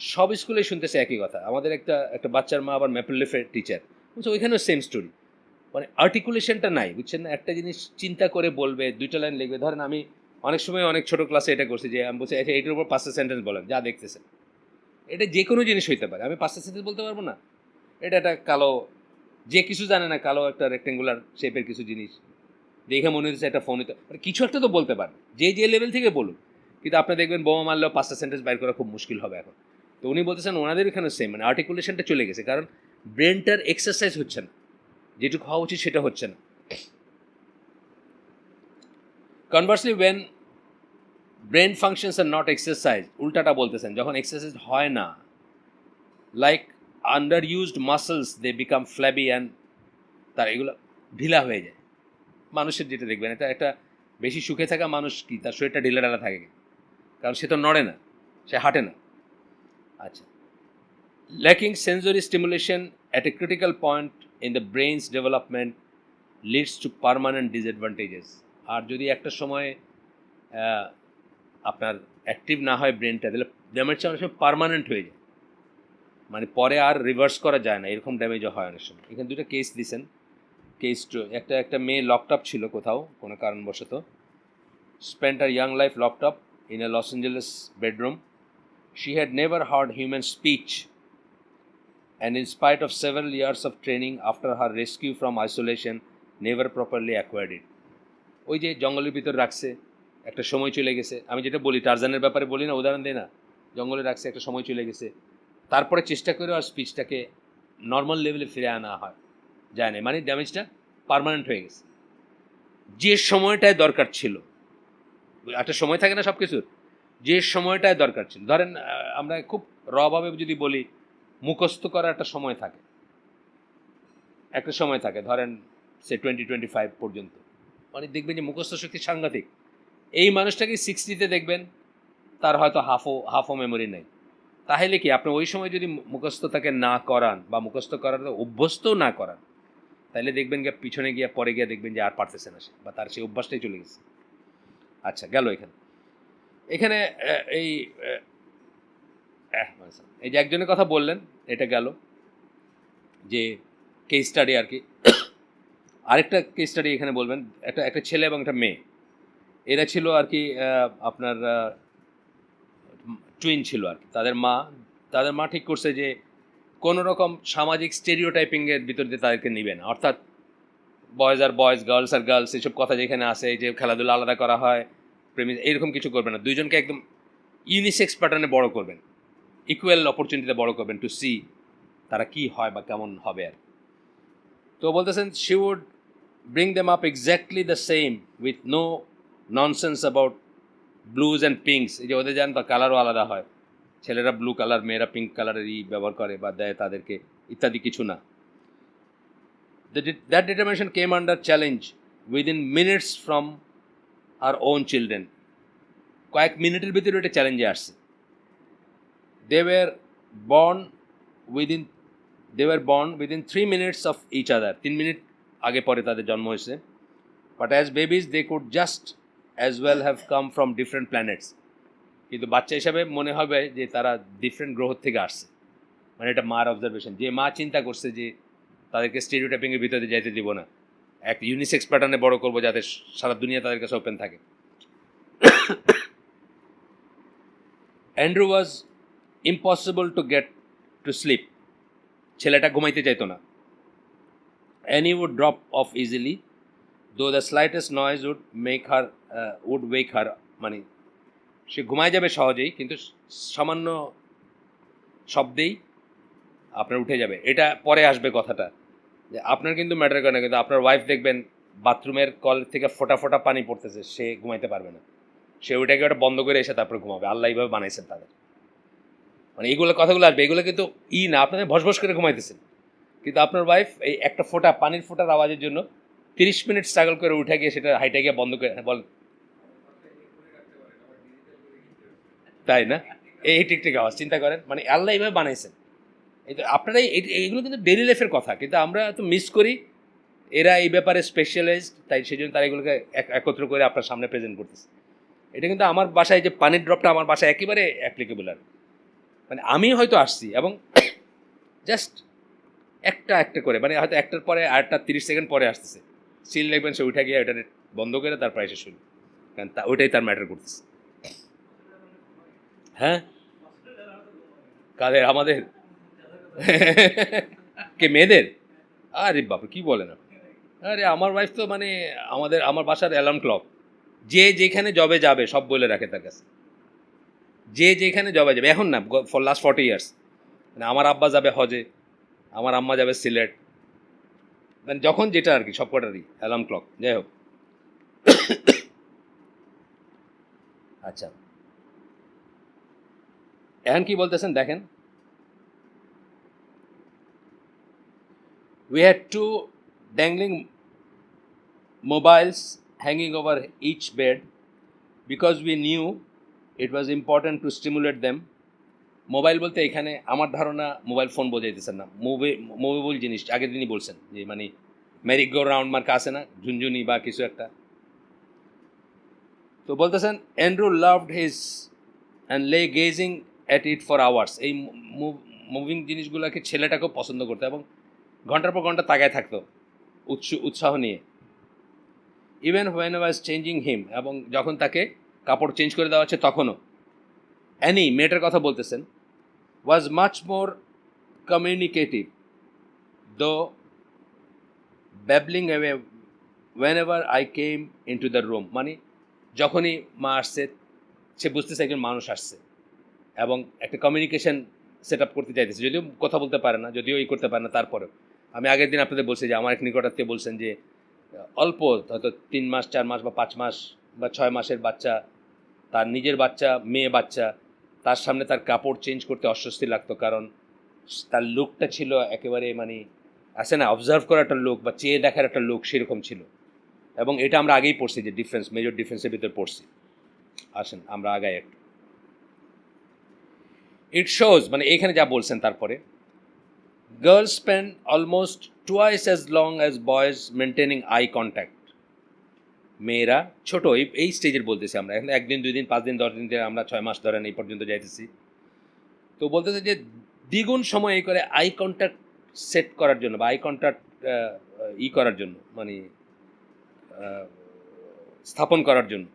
A: সব স্কুলেই শুনতেছে একই কথা। আমাদের একটা বাচ্চার মা আবার ম্যাপল লিফের টিচার, বুঝছো, ওইখানেও সেম স্টোরি, মানে আর্টিকুলেশনটা নাই, বুঝছেন না। একটা জিনিস চিন্তা করে বলবে, দুইটা লাইন লিখবে। ধরেন আমি অনেক সময় অনেক ছোটো ক্লাসে এটা করছি, যে আমি বলছি আচ্ছা এইটার উপর 5টা সেন্টেন্স বলেন যা দেখতেছেন। এটা যে কোনো জিনিস হইতে পারে, আমি 5টা সেন্টেন্স বলতে পারবো না। এটা একটা কালো, যে কিছু জানে না, কালো একটা রেক্টেঙ্গুলার শেপের কিছু জিনিস দেখে মনে হচ্ছে একটা ফোন হইতে, মানে কিছু একটা তো বলতে পারবে, যে লেভেল থেকে বলুন। কিন্তু আপনি দেখবেন বোমা মারলেও 5টা সেন্টেন্স বাইর করা খুব মুশকিল হবে এখন। তো উনি বলতেছেন ওনাদের এখানে সেম, মানে আর্টিকুলেশনটা চলে গেছে, কারণ ব্রেনটার এক্সারসাইজ হচ্ছে না, যেটুকু হওয়া উচিত সেটা হচ্ছে না। Conversely when brain functions are not exercise, উল্টাটা বলতেছেন, যখন এক্সারসাইজ হয় না, like under used muscles they become flabby and, তার এগুলো ঢিলা হয়ে যায়। মানুষের যেটা দেখবেন, এটা একটা বেশি সুখে থাকা মানুষ কি তার শরীরটা ঢিলা ঢালা থাকে, কারণ সে তো নড়ে না, সে হাঁটে না। আচ্ছা, lacking sensory stimulation at a critical point in the brain's development leads to permanent disadvantages. আর যদি একটা সময় আপনার অ্যাক্টিভ না হয় ব্রেনটা, তাহলে ড্যামেজটা অনেক সময় পারমানেন্ট হয়ে যায়, মানে পরে আর রিভার্স করা যায় না, এরকম ড্যামেজও হয় অনেক সময়। এখানে দুটো কেস দিয়েছেন। কেস একটা মেয়ে লকড আপ ছিল কোথাও কোনো কারণবশত, spent her young life locked up in a Los Angeles bedroom. She had never heard human speech, and in spite of several years of training after her rescue from isolation, never properly acquired it. ওই যে জঙ্গলের ভিতর রাখছে, একটা সময় চলে গেছে, আমি যেটা বলি টারজানের ব্যাপারে বলি না, উদাহরণ দিই না, জঙ্গলে রাখছে, একটা সময় চলে গেছে, তারপরে চেষ্টা করে আর স্পিচটাকে নর্মাল লেভেলে ফিরে আনা যায় না, মানে ড্যামেজটা পার্মানেন্ট হয়ে গেছে। যে সময়টায় দরকার ছিল, একটা সময় থাকে না সব কিছুর, যে সময়টায় দরকার ছিল, ধরেন আমরা খুব রভাবে যদি বলি, মুখস্থ করার একটা সময় থাকে, ধরেন সে 20-25 পর্যন্ত, মানে দেখবেন যে মুখস্থ শক্তি সাংঘাতিক। এই মানুষটাকে 60তে দেখবেন তার হয়তো হাফও মেমোরি নেই। তাহলে কি আপনি ওই সময় যদি মুখস্থ তাকে না করান বা মুখস্থ করার অভ্যস্তও না করান, তাহলে দেখবেন গিয়ে পিছনে গিয়ে পরে গিয়ে দেখবেন যে আর পারতেছে না সে, বা তার সেই অভ্যাসটাই চলে গেছে। আচ্ছা, গেল এখানে এই যে একজনের কথা বললেন, এটা গেল যে কেস স্টাডি আর কি। আরেকটা কেস স্টাডি এখানে বলবেন, একটা একটা ছেলে এবং একটা মেয়ে, এরা ছিল আর কি আপনার টুইন ছিল আর কি। তাদের মা ঠিক করছে যে কোনো রকম সামাজিক স্টেরিওটাইপিংয়ের ভিতর দিয়ে তাদেরকে নিবে না, অর্থাৎ বয়েজ আর বয়েজ, গার্লস আর গার্লস, এইসব কথা যেখানে আসে, যে খেলাধুলা আলাদা করা হয়, প্রেমী, এরকম কিছু করবে না। দুইজনকে একদম ইউনিসেক্স প্যাটার্নে বড় করবেন, ইকুয়াল অপরচুনিটিতে বড় করবেন, টু সি তারা কি হয় বা কেমন হবে আর। তো বলতেছেন she would bring them up exactly the same with no nonsense about blues and pinks. এই যে ওদের জান বা কালারও আলাদা হয়, ছেলেরা ব্লু কালার, মেয়েরা পিঙ্ক কালারেরই ব্যবহার করে বা দেয় তাদেরকে, ইত্যাদি কিছু না। That determination came under challenge within minutes from our own children. কয়েক মিনিটের ভিতরে এটা চ্যালেঞ্জে আসছে। They were born within they were born within 3 minutes of each other. 3 minute আগে পরে তাদের জন্ম হয়েছে। But as babies they could just as well have come from different planets. কিন্তু বাচ্চা হিসাবে মনে হবে যে তারা ডিফারেন্ট গ্রহ থেকে আসছে। মানে এটা মার অবজারভেশন, যে মা চিন্তা করছে যে তাদেরকে স্টেরিওটাইপিংয়ের ভিতরে যাইতে দিব না, এক ইউনিসেক্স প্যাটার্নে বড় করবো যাতে সারা দুনিয়া তাদের কাছে ওপেন থাকে। Andrew was impossible to get to sleep. ছেলেটা ঘুমাইতে চাইতো না। Annie would drop off easily though the slightest noise would wake her. মানে সে ঘুমায় যাবে সহজেই, কিন্তু সামান্য শব্দেই আপনার উঠে যাবে। এটা পরে আসবে কথাটা, যে আপনার কিন্তু ম্যাটার করে না, কিন্তু আপনার ওয়াইফ দেখবেন বাথরুমের কল থেকে ফোটা ফোটা পানি পড়তেছে, সে ঘুমাইতে পারবে না, সে ওইটাকে ওটা বন্ধ করে এসে তারপরে ঘুমাবে। আল্লাহ এইভাবে বানাইছেন তাদের। মানে এইগুলো কথাগুলো আসবে, এগুলো কিন্তু না আপনাদের ভসভস করে ঘুমাইতেছেন, কিন্তু আপনার ওয়াইফ এই একটা ফোঁটা পানির ফোঁটার আওয়াজের জন্য 30 মিনিট স্ট্রাগল করে উঠে গিয়ে সেটা হাইটে গিয়ে বন্ধ করে বল, তাই না? এই টিকটিক আওয়াজ চিন্তা করেন, মানে আল্লাহ এইভাবে বানাইছেন। এই তো আপনারা এইগুলো কিন্তু ডেইলি লাইফের কথা, কিন্তু আমরা তো মিস করি। এরা এই ব্যাপারে স্পেশালাইজড, তাই সেই জন্য তারা এগুলোকে একত্র করে আপনার সামনে প্রেজেন্ট করতেছে। এটা কিন্তু আমার বাসায় যে পানির ড্রপটা আমার বাসায় একেবারে অ্যাপ্লিকেবল। আর মানে আমি হয়তো আসছি এবং জাস্ট একটা একটা করে, মানে হয়তো একটার পরে আরেকটা 30 সেকেন্ড পরে আসতেছে, সিল দেখবেন সে উঠে গিয়ে ওটা বন্ধ করে তারপরে এসে শুনি, কারণ ওইটাই তার ম্যাটার করতেছে। হ্যাঁ, কাদের? আমাদের কে মেয়েদের? আরে বাবা কি বলে না, আরে আমার ওয়াইফ তো মানে আমার বাসার অ্যালার্ম ক্লক। যে যেখানে জবে যাবে সব বলে রাখে তার কাছে, যে যেখানে জবে যাবে। এখন না, ফর লাস্ট 40 ইয়ার্স। মানে আমার আব্বা যাবে হজে, আমার আম্মা যাবে সিলেট, মানে যখন যেটা আর কি, সব কটারই অ্যালার্ম ক্লক। যাই হোক, আচ্ছা এখন কি বলতেছেন দেখেন। We had two dangling mobiles hanging over each bed because we knew it was important to stimulate them. Mobile বলতে এখানে আমার ধারণা মোবাইল ফোন বোঝাইতেছেন না, মুভেবল জিনিস আগের দিনই বলছেন, যে মানে ম্যারি গো রাউন্ড মার্কা আছে না, ঝুনঝুনি বা কিছু একটা। তো বলতেছেন Andrew loved his and lay gazing at it for hours. এই মুভিং জিনিসগুলোকে ছেলেটাকেও পছন্দ করতো এবং ঘন্টার পর ঘন্টা তাকায় থাকতো উৎসাহ নিয়ে। ইভেন হোয়েন ওয়াজ চেঞ্জিং হিম, এবং যখন তাকে কাপড় চেঞ্জ করে দেওয়া হচ্ছে তখনও। অ্যানি, মেয়েটার কথা বলতেছেন, was much more communicative though babbling away whenever I came into the room. মানে যখনই মা আসছে সে বুঝতেছে একজন মানুষ আসছে, এবং একটা কমিউনিকেশন সেট আপ করতে চাইতেছে, যদিও কথা বলতে পারে না, যদিও করতে পারে না, তারপরেও। আমি আগের দিন আপনাদের বলছি যে আমার এক নিকটাত্মীয় বলছেন যে অল্প হয়তো 3 মাস 4 মাস বা 5 মাস বা 6 মাসের বাচ্চা, তার নিজের বাচ্চা, মেয়ে বাচ্চা, তার সামনে তার কাপড় চেঞ্জ করতে অস্বস্তি লাগতো, কারণ তার লুকটা ছিল একেবারে মানে আছে না অবজার্ভ করার একটা লোক বা চেয়ে দেখার একটা লোক, সেরকম ছিল। এবং এটা আমরা আগেই পড়ছি যে ডিফারেন্স, মেজর ডিফারেন্সের ভিতরে পড়ছি। আসেন আমরা আগাই একটু। ইট শোজ, মানে এখানে যা বলছেন তারপরে, girls spend almost twice as long as boys maintaining eye contact. মেয়েরা ছোট এই স্টেজের বলতেছি আমরা, এখন 1 দিন 2 দিন 5 দিন 10 দিন ধরে, আমরা 6 মাস ধরেন এই পর্যন্ত যাইতেছি। তো বলতেছে যে দ্বিগুণ সময় এই করে আই কন্ট্যাক্ট সেট করার জন্য বা আই কন্ট্যাক্ট ই করার জন্য, মানে স্থাপন করার জন্য।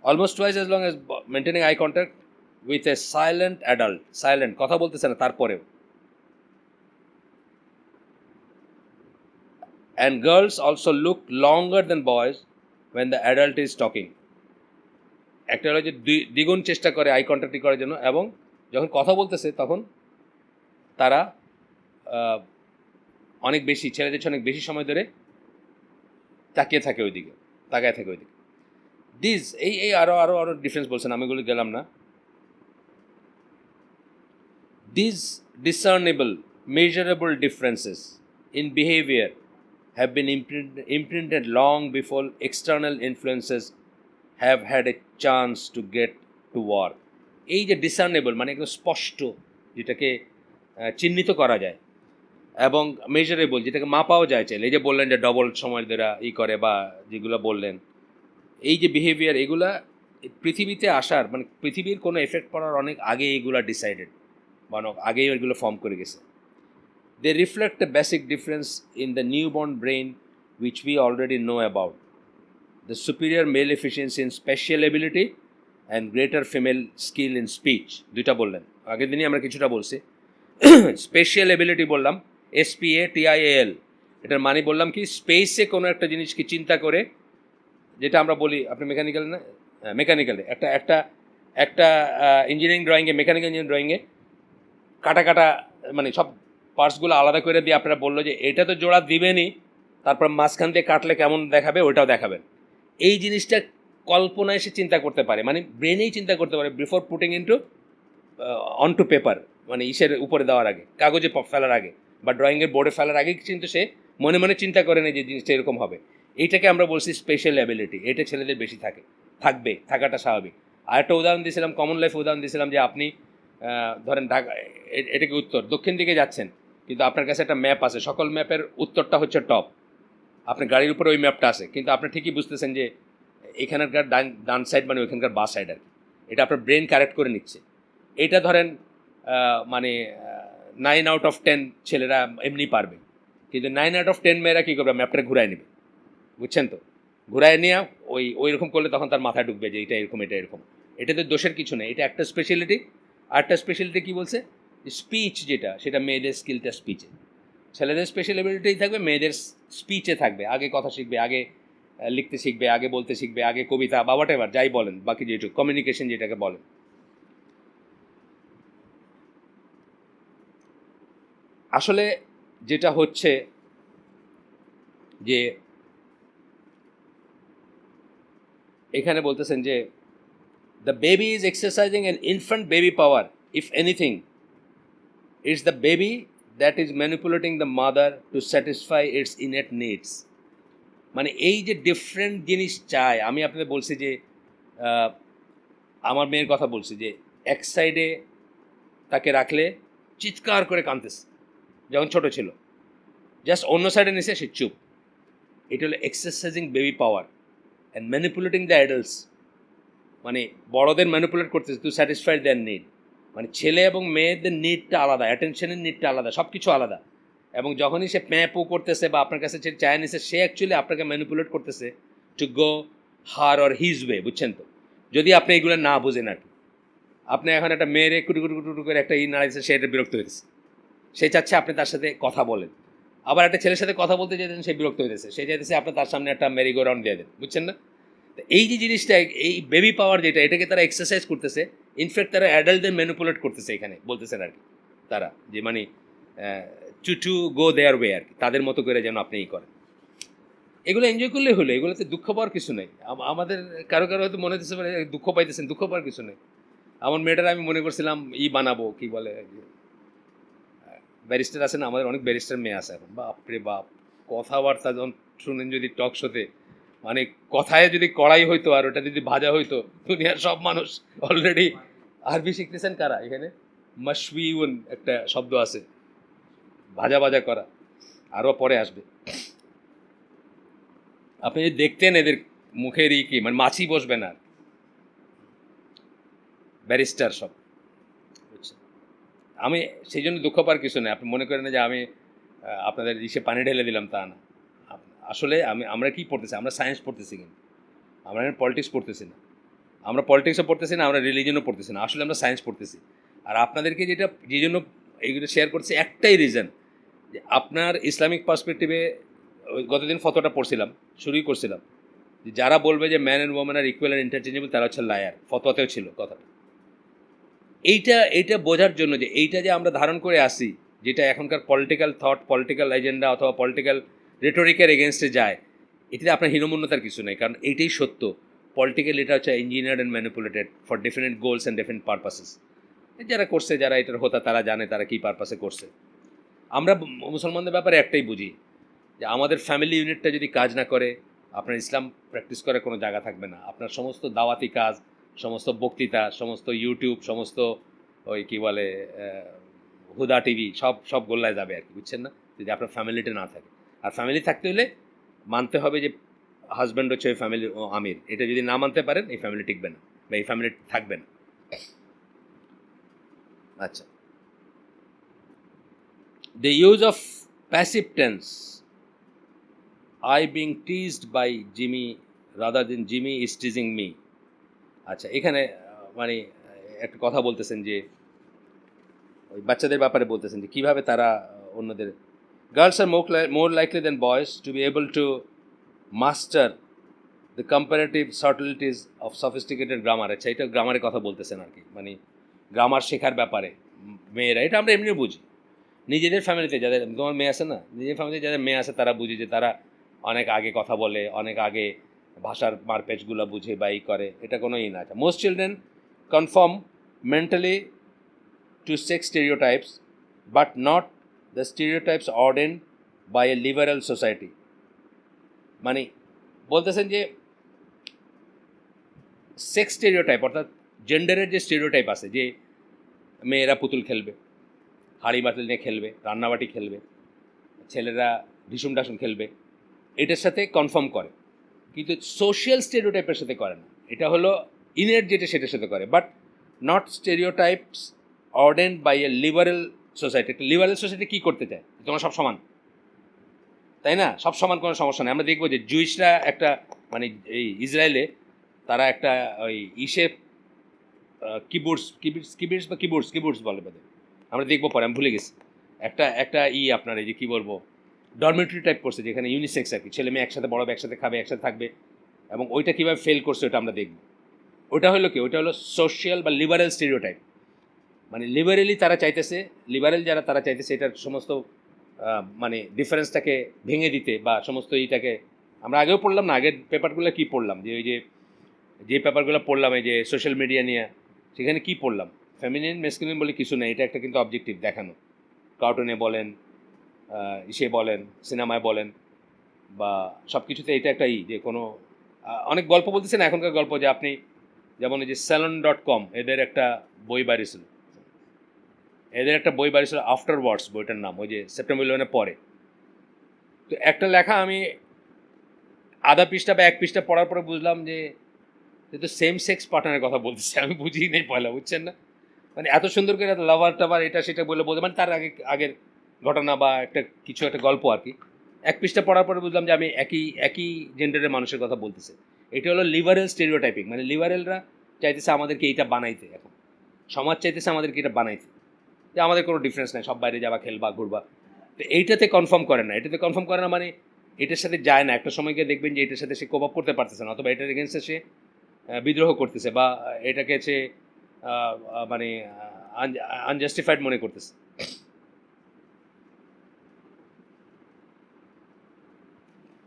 A: Almost twice as long as maintaining eye contact with a silent adult. Silent, কথা বলতেছে না তারপরেও। And girls also look longer than boys when the adult is talking. একটা হলো যে দ্বিগুণ চেষ্টা করে আই কন্ট্যাক্ট করার জন্য, এবং যখন কথা বলতেছে তখন তারা অনেক বেশি, ছেলেদের চেয়ে অনেক বেশি সময় ধরে তাকায় থাকে ওইদিকে। দিস এই আরও আরও আরও ডিফারেন্স বলছেন, আমি এগুলো গেলাম না। These discernible, measurable differences in behavior have been imprinted long before external influences have had a chance to get to work. এই যে discernible মানে একদম স্পষ্ট, যেটাকে চিহ্নিত করা যায়, এবং মেজারেবল যেটাকে মাপাও যায় চাইলে, এই যে বললেন যে ডবল সময় ধরে ই করে, বা যেগুলো বললেন, এই যে বিহেভিয়ার, এগুলা পৃথিবীতে আসার, মানে পৃথিবীর কোনো এফেক্ট পড়ার অনেক আগে এগুলা ডিসাইডেড, মানে আগেই এগুলো ফর্ম করে গেছে। They reflect a basic difference in the newborn brain which we already know about. The superior male efficiency in spatial ability and greater female skill in speech. দুইটা বললেন, আগের দিনই আমরা কিছুটা বলছি। স্পেশিয়াল এবিলিটি বললাম, SPATIAL, এটার মানে বললাম কি, স্পেসে কোনো একটা জিনিসকে চিন্তা করে, যেটা আমরা বলি, আপনি মেকানিক্যাল না, মেকানিক্যালে একটা একটা একটা ইঞ্জিনিয়ারিং ড্রয়িংয়ে, মেকানিক্যাল ইঞ্জিনিয়ারিং ড্রয়িংয়ে কাটা মানে সব পার্টসগুলো আলাদা করে দিয়ে আপনারা বললো যে এটা তো জোড়া দিবেনই, তারপর মাঝখান দিয়ে কাটলে কেমন দেখাবে ওইটাও দেখাবেন। এই জিনিসটা কল্পনায় সে চিন্তা করতে পারে, মানে ব্রেনেই চিন্তা করতে পারে before putting into on to paper, মানে ইসের উপরে দেওয়ার আগে, কাগজে ফেলার আগে বা ড্রয়িংয়ের বোর্ডে ফেলার আগে কিন্তু সে মনে মনে চিন্তা করে না যে জিনিসটা এরকম হবে। এইটাকে আমরা বলছি স্পেশাল অ্যাবিলিটি। এটা ছেলেদের বেশি থাকাটা স্বাভাবিক। আরেকটা উদাহরণ দিয়েছিলাম, কমন লাইফ উদাহরণ দিয়েছিলাম, যে আপনি ধরেন ঢাকা, এটাকে উত্তর দক্ষিণ দিকে যাচ্ছেন, কিন্তু আপনার কাছে একটা ম্যাপ আছে, সকল ম্যাপের উত্তরটা হচ্ছে টপ, আপনার গাড়ির উপরে ওই ম্যাপটা আছে, কিন্তু আপনি ঠিকই বুঝতেছেন যে এখানকার ডান সাইড মানে ওইখানকার বাঁ সাইড আর কি। এটা আপনার ব্রেন কারেক্ট করে নিচ্ছে। এটা ধরেন মানে 9 out of 10 ছেলেরা এমনি পারবে, কিন্তু 9 out of 10 মেয়েরা কী করবে, ম্যাপটা ঘুরায় নেবে, বুঝছেন তো? ঘুরায় নিয়ে ওই রকম করলে তখন তার মাথায় ঢুকবে যে এটা এরকম, এটা এরকম। এটাতে দোষের কিছু নেই, এটা একটা স্পেশালিটি। আরেকটা স্পেশালিটি কী বলছে, স্পিচ, যেটা সেটা মেয়েদের স্কিলটা স্পিচে। ছেলেদের স্পেশাল এবিলিটি থাকবে, মেয়েদের স্পিচে থাকবে, আগে কথা শিখবে, আগে লিখতে শিখবে, আগে বলতে শিখবে, আগে কবিতা বা হোয়াট এভার যাই বলেন, বাকি যেটুকু কমিউনিকেশন যেটাকে বলেন। আসলে যেটা হচ্ছে যে এখানে বলতেছেন যে the baby is exercising an infant baby power, if anything it's the baby that is manipulating the mother to satisfy it's innate needs. মানে এই যে ডিফারেন্ট জিনিস চায়, আমি আপনাদের বলছি যে আমার মেয়ের কথা বলছি, যে এক সাইডে তাকে রাখলে চিৎকার করে কাঁদতেছে যখন ছোটো ছিল, জাস্ট অন্য সাইডে নিছে সে চুপ। এটা হলো exercising baby power and manipulating the adults, মানে বড়দের ম্যানিপুলেট করতেছে টু স্যাটিসফাই দেয়ার নিড। মানে ছেলে এবং মেয়েদের নিডটা আলাদা, অ্যাটেনশনের নিডটা আলাদা, সব কিছু আলাদা। এবং যখনই সে প্যাঁ করতেছে বা আপনার কাছে চায় নিছে, সে অ্যাকচুয়ালি আপনাকে ম্যানিপুলেট করতেছে to go her or his way, বুঝছেন তো? যদি আপনি এগুলো না বুঝেন আর কি, আপনি এখন একটা মেয়েরে কুটু করে একটা নাড়াইছে, সে এটা বিরক্ত হয়েছে, সে চাচ্ছে আপনি তার সাথে কথা বলেন। আবার একটা ছেলের সাথে কথা বলতে চাইতেন, সে বিরক্ত হইতেছে, সে চাইতেছে আপনি তার সামনে একটা মেরিগো রাউন্ড দিয়ে দেন, বুঝছেন না? তো এই যে জিনিসটা, এই বেবি পাওয়ার যেটা, এটাকে তারা এক্সারসাইজ করতেছে। ইনফ্যাক্ট তারা অ্যাডাল্টদের ম্যানিপুলেট করতেছে, এখানে বলতেছেন আর কি, তারা যে মানে টু গো দেয়ার ওয়ে আর কি, তাদের মতো করে যেন আপনি এই করেন। এগুলো এনজয় করলে হলো, এগুলোতে দুঃখ পাওয়ার কিছু নেই। আমাদের কারো হয়তো মনে হতেছে মানে দুঃখ পাইতেছেন, দুঃখ পাওয়ার কিছু নেই। আমার মেয়েটার আমি মনে করছিলাম বানাবো, কি বলে, ব্যারিস্টার আছে না, আমাদের অনেক ব্যারিস্টার মেয়ে আছে এখন, বাপরে বাপ, কথাবার্তা যখন শুনেন যদি টক শোতে, মানে কথায় যদি কড়াই হইতো আর ওটা যদি ভাজা হইতো, দুনিয়ার সব মানুষ অলরেডি আরবি শিখতেছেন। কারা এখানে মাশউইউন একটা শব্দ আছে, ভাজা ভাজা করা, আরও পরে আসবে। আপনি যদি দেখতেন এদের মুখের কি, মানে মাছি বসবে না, ব্যারিস্টার সব। আমি সেই জন্য দুঃখ পাওয়ার কিছু নেই। আপনি মনে করেন যে আমি আপনাদের ইসে পানি ঢেলে দিলাম তা না। আসলে আমরা কি পড়তেছি, আমরা সায়েন্স পড়তেছি, কিন্তু আমরা পলিটিক্স পড়তেছি না, আমরা পলিটিক্সও পড়তেছি না, আমরা রিলিজনও পড়তেছি না, আসলে আমরা সায়েন্স পড়তেছি। আর আপনাদেরকে যেটা যে জন্য এইগুলো শেয়ার করছি একটাই রিজন, যে আপনার ইসলামিক পার্সপেক্টিভে গতদিন ফতোটা পড়ছিলাম, শুরুই করছিলাম যে যারা বলবে যে man and woman are equal and interchangeable তারা হচ্ছে লায়ার, ফতোয়াতেও ছিল কথাটা। এইটা বোঝার জন্য যে এইটা যে আমরা ধারণ করে আসি, যেটা এখনকার পলিটিক্যাল থট, পলিটিক্যাল এজেন্ডা অথবা পলিটিক্যাল রেটোরিকের এগেনস্টে যায়, এটাতে আপনার হীনমন্যতার কিছু নেই, কারণ এইটাই সত্য। পলিটিক্যাল এটা হচ্ছে engineered and manipulated for different goals and different purposes. যারা করছে, যারা এটার হতা, তারা জানে তারা কী পারপাসে করছে। আমরা মুসলমানদের ব্যাপারে একটাই বুঝি যে আমাদের ফ্যামিলি ইউনিটটা যদি কাজ না করে, আপনার ইসলাম প্র্যাকটিস করার কোনো জায়গা থাকবে না। আপনার সমস্ত দাওয়াতি কাজ, সমস্ত বক্তৃতা, সমস্ত ইউটিউব, সমস্ত ওই কী বলে হুদা টিভি, সব গোল্লায় যাবে আর কি, বুঝছেন না? যদি আপনার ফ্যামিলিটা না থাকে। আর ফ্যামিলি থাকতে হলে মানতে হবে যে হাজব্যান্ড হচ্ছে ওই ফ্যামিলির আমির। এটা যদি না মানতে পারেন, এই ফ্যামিলি টিকবে না বা এই ফ্যামিলি থাকবে না। আচ্ছা, the use of passive tense, I being teased by Jimmy rather than Jimmy is teasing me. আচ্ছা, এখানে মানে একটা কথা বলতেছেন যে ওই বাচ্চাদের ব্যাপারে বলতেছেন যে কীভাবে তারা অন্যদের, girls are more likely than boys to be able to master the comparative subtleties of sophisticated grammar. আচ্ছা, এটা গ্রামারের কথা বলতেছেন আর কি, মানে গ্রামার শেখার ব্যাপারে মেয়েরা, এটা আমরা এমনিও বুঝি। নিজেদের ফ্যামিলিতে যাদের, তোমার মেয়ে আছে না, নিজের ফ্যামিলিতে যাদের মেয়ে আছে তারা বুঝি যে তারা অনেক আগে কথা বলে, অনেক আগে ভাষার মারপ্যাচগুলো বুঝে বা ই করে, এটা কোনো ই না। Most children conform mentally to sex stereotypes but not the stereotypes ordained by a liberal society. মানে বলতেছেন যে সেক্স স্টেরিওটাইপ অর্থাৎ জেন্ডারের যে স্টেরিওটাইপ আছে, যে মেয়েরা পুতুল খেলবে, হাঁড়ি বাতিল নিয়ে খেলবে, রান্নাবাটি খেলবে, ছেলেরা ঢিসুম ডাসুম খেলবে, এটার সাথে কনফার্ম করে, কিন্তু সোশিয়াল স্টেরিওটাইপের সাথে করে না। এটা হলো ইনের যেটা সেটার সাথে করে, but not stereotypes ordained by a liberal society. একটা লিবারেল সোসাইটি কী করতে চায়, তোমরা সব সমান, তাই না? সব সমান, কোনো সমস্যা নেই। আমরা দেখবো যে জুইশরা একটা, মানে এই ইসরায়েলে তারা একটা ওই ইসে কিবোর্ডস বলে বোধ, আমরা দেখবো পরে, আমি ভুলে গেছি। একটা আপনার এই যে কী বলবো, ডরমেটরি টাইপ করছে, যেখানে ইউনিসেক্স আর কি, ছেলে মেয়ে একসাথে বড় একসাথে খাবে, একসাথে থাকবে, এবং ওইটা কীভাবে ফেল করছে ওটা আমরা দেখব। ওটা হলো কি, ওটা হলো সোশিয়াল বা লিবারেল স্টেরিওটাইপ। মানে লিবারেলি তারা চাইতেছে, লিবারেল যারা তারা চাইতেছে এটার সমস্ত মানে ডিফারেন্সটাকে ভেঙে দিতে, বা সমস্ত এইটাকে আমরা আগেও পড়লাম না, আগের পেপারগুলো কী পড়লাম, যে ওই যে পেপারগুলো পড়লাম এই যে সোশ্যাল মিডিয়া নিয়ে, সেখানে কী পড়লাম, ফেমিনিন মেসকুলিন বলে কিছু নেই, এটা একটা কিন্তু অবজেক্টিভ দেখানো, কার্টুনে বলেন, ইসে বলেন, সিনেমায় বলেন, বা সব কিছুতে এটা একটা যে কোনো অনেক গল্প বলতেছেন এখনকার গল্প, যে আপনি যেমন এই যে salon.com এদের একটা বই বাড়িয়েছিল, আফটার ওয়ার্ডস বইটার নাম, ওই যে সেপ্টেম্বর 11 পরে। তো একটা লেখা আমি আধা পৃষ্ঠা বা এক পৃষ্ঠা পড়ার পরে বুঝলাম যে তো সেম সেক্স পার্টনারের কথা বলতেছে, আমি বুঝিই নেই পয়লা, বুঝছেন না? মানে এত সুন্দর করে লাভার টাভার এটা সেটা বলে বলতে, মানে তার আগের ঘটনা বা কিছু একটা গল্প আর কি। এক পৃষ্ঠা পড়ার পরে বুঝলাম যে আমি একই জেন্ডারের মানুষের কথা বলতেছে। এটা হলো লিবারেল স্টেরিওটাইপিং, মানে লিবারেলরা চাইতেছে আমাদেরকে এইটা বানাইতে, এখন সমাজ চাইতেছে আমাদেরকে এটা বানাইতে, যে আমাদের কোনো ডিফারেন্স নাই, সব বাইরে যাবা, খেলবা, ঘুরবা। তো এইটাতে কনফার্ম করে না, এটাতে কনফার্ম করে না, মানে এটার সাথে যায় না। একটা সময় গিয়ে দেখবেন যে এটার সাথে সে কোপ আপ করতে পারতেছে না, অথবা এটার এগেনস্টে সে বিদ্রোহ করতেছে, বা এটাকে সে মানে আনজাস্টিফাইড মনে করতেছে।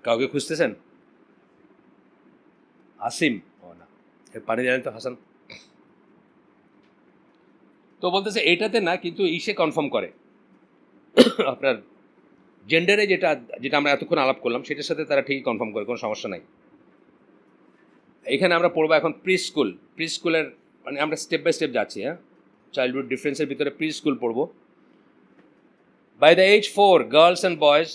A: কাউকে খুঁজতেছেন? আসিম? ও না, পানি জানেন তো, হাসান। তো বলতেছে এইটাতে না, কিন্তু ইসে কনফার্ম করে আপনার জেন্ডারে, যেটা আমরা এতক্ষণ আলাপ করলাম সেটার সাথে তারা ঠিকই কনফার্ম করে, কোনো সমস্যা নাই। এখানে আমরা পড়বো এখন প্রি স্কুলের, মানে আমরা স্টেপ বাই স্টেপ যাচ্ছি। হ্যাঁ, চাইল্ডহুড ডিফারেন্সের ভিতরে প্রি স্কুল পড়বো। By the age 4 girls and boys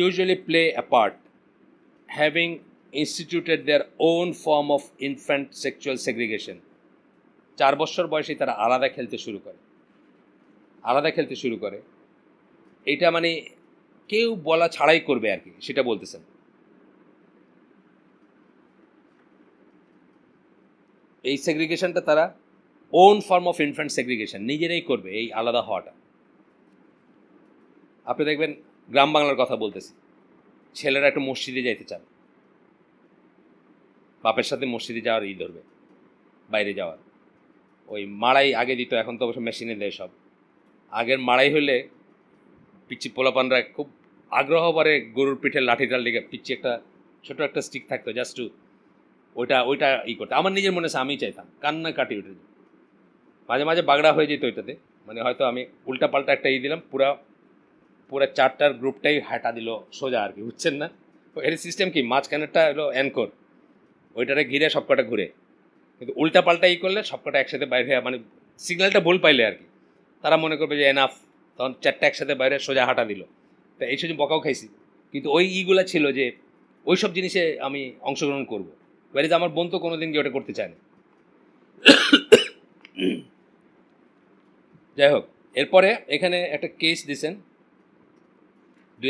A: usually play a part, having instituted their own form of infant sexual segregation. 4 বছর বয়সে তারা আলাদা খেলতে শুরু করে। এটা মানে কেউ বলা ছাড়াই করবে আর কি, সেটা বলতেছেন। এই সেগ্রিগেশনটা তারা own form of infant segregation, নিজেরাই করবে এই আলাদা হওয়াটা। আপনি দেখবেন, গ্রাম বাংলার কথা বলতেছি, ছেলেরা একটা মসজিদে যাইতে চান, বাপের সাথে মসজিদে যাওয়ার ধরবে, বাইরে যাওয়ার। ওই মাড়াই আগে দিত, এখন তো অবশ্য মেশিনে দেয় সব। আগের মাড়াই হলে পিচ্ছি পোলাপানরা খুব আগ্রহ করে গরুর পিঠে লাঠিটাল দিকে পিচ্ছি একটা ছোটো একটা স্টিক থাকতো, জাস্ট টু ওইটা করতে। আমার নিজের মনে আছে, আমি চাইতাম, কান্না কাটি উঠে মাঝে মাঝে বাগড়া হয়ে যেত ওইটাতে। মানে হয়তো আমি উল্টা পাল্টা একটা দিলাম, পুরা চারটার গ্রুপটাই হাঁটা দিল সোজা আর কি, বুঝছেন না? এর সিস্টেম কি, মাঝখানেরটা হলো অ্যানকর, ওইটারে ঘিরে সবকটা ঘুরে, কিন্তু উল্টা পাল্টা করলে সবকটা একসাথে বাইরে হয়ে, মানে সিগন্যালটা ভুল পাইলে আর কি, তারা মনে করবে যে এনাফ, তখন চারটা একসাথে বাইরে সোজা হাঁটা দিল। তো এই সব বকাও খাইছি, কিন্তু ওই ইগুলা ছিল যে ওই সব জিনিসে আমি অংশগ্রহণ করবো। বাইরে আমার বোন তো কোনোদিন গিয়ে ওটা করতে চায় না। যাই হোক, এরপরে এখানে একটা কেস দিছেন,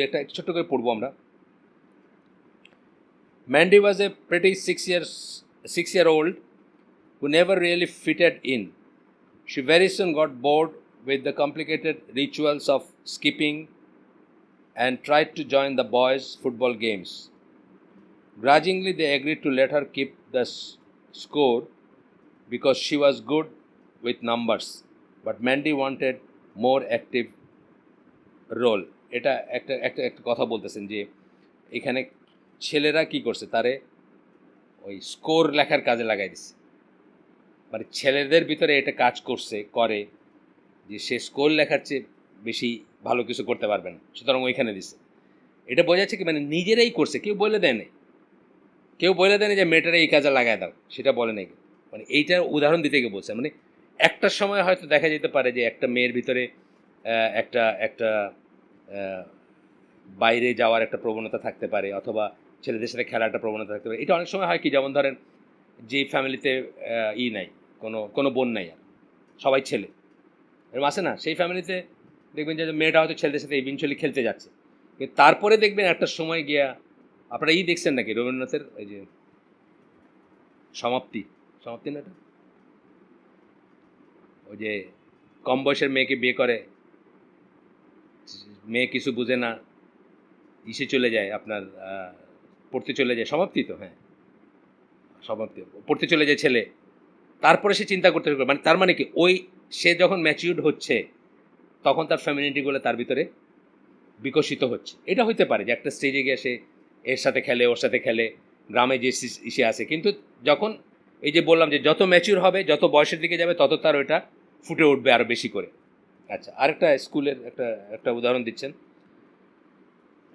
A: একটা ছোট্ট করে পড়বো আমরা। Mandy was a pretty 6-year-old who never really fitted in. She very soon got bored with the complicated rituals of skipping and tried to join the boys' football games. Grudgingly, they agreed to let her keep the score because she was good with numbers, but Mandy wanted more active role. এটা একটা একটা একটা কথা বলতেছেন যে এখানে ছেলেরা কি করছে, তারে ওই স্কোর লেখার কাজে লাগাই দিছে। মানে ছেলেদের ভিতরে এটা কাজ করে যে সে স্কোর লেখার চেয়ে বেশি ভালো কিছু করতে পারবে না, সুতরাং ওইখানে দিছে। এটা বোঝাচ্ছে কি, মানে নিজেরাই করছে, কেউ বলে দেয়নি, যে মেয়েটারা এই কাজে লাগায় দাও, সেটা বলে নাই। মানে এইটার উদাহরণ দিতে গিয়ে বলছে, মানে একটা সময় হয়তো দেখা যেতে পারে যে একটা মেয়ের ভিতরে একটা একটা বাইরে যাওয়ার একটা প্রবণতা থাকতে পারে, অথবা ছেলেদের সাথে খেলার একটা প্রবণতা থাকতে পারে। এটা অনেক সময় হয় কি, যেমন ধরেন যে ফ্যামিলিতে নাই, কোনো বোন নাই, আর সবাই ছেলে, এরকম আছে না, সেই ফ্যামিলিতে দেখবেন যে মেয়েটা হয়তো ছেলেদের সাথে ইভেনচুয়ালি খেলতে যাচ্ছে, কিন্তু তারপরে দেখবেন একটা সময় গিয়া, আপনারা দেখছেন নাকি রবীন্দ্রনাথের ওই যে সমাপ্তি না, এটা ওই যে কম বয়সের মেয়েকে বিয়ে করে, মেয়ে কিছু বুঝে না, চলে যায়, আপনার পড়তে চলে যায়, সমাপ্তি তো, হ্যাঁ সমাপ্তি, পড়তে চলে যায় ছেলে, তারপরে সে চিন্তা করতে শুরু করে। মানে তার মানে কি, ওই সে যখন ম্যাচিউরড হচ্ছে তখন তার ফ্যামিলিটিগুলো তার ভিতরে বিকশিত হচ্ছে। এটা হইতে পারে যে একটা স্টেজে গিয়ে সে এর সাথে খেলে, ওর সাথে খেলে, গ্রামে যে ইসে আছে, কিন্তু যখন এই যে বললাম যে যত ম্যাচিউর হবে, যত বয়সের দিকে যাবে, তত তার ওইটা ফুটে উঠবে আরও বেশি করে। আচ্ছা, আরেকটা স্কুলের একটা উদাহরণ দিচ্ছেন।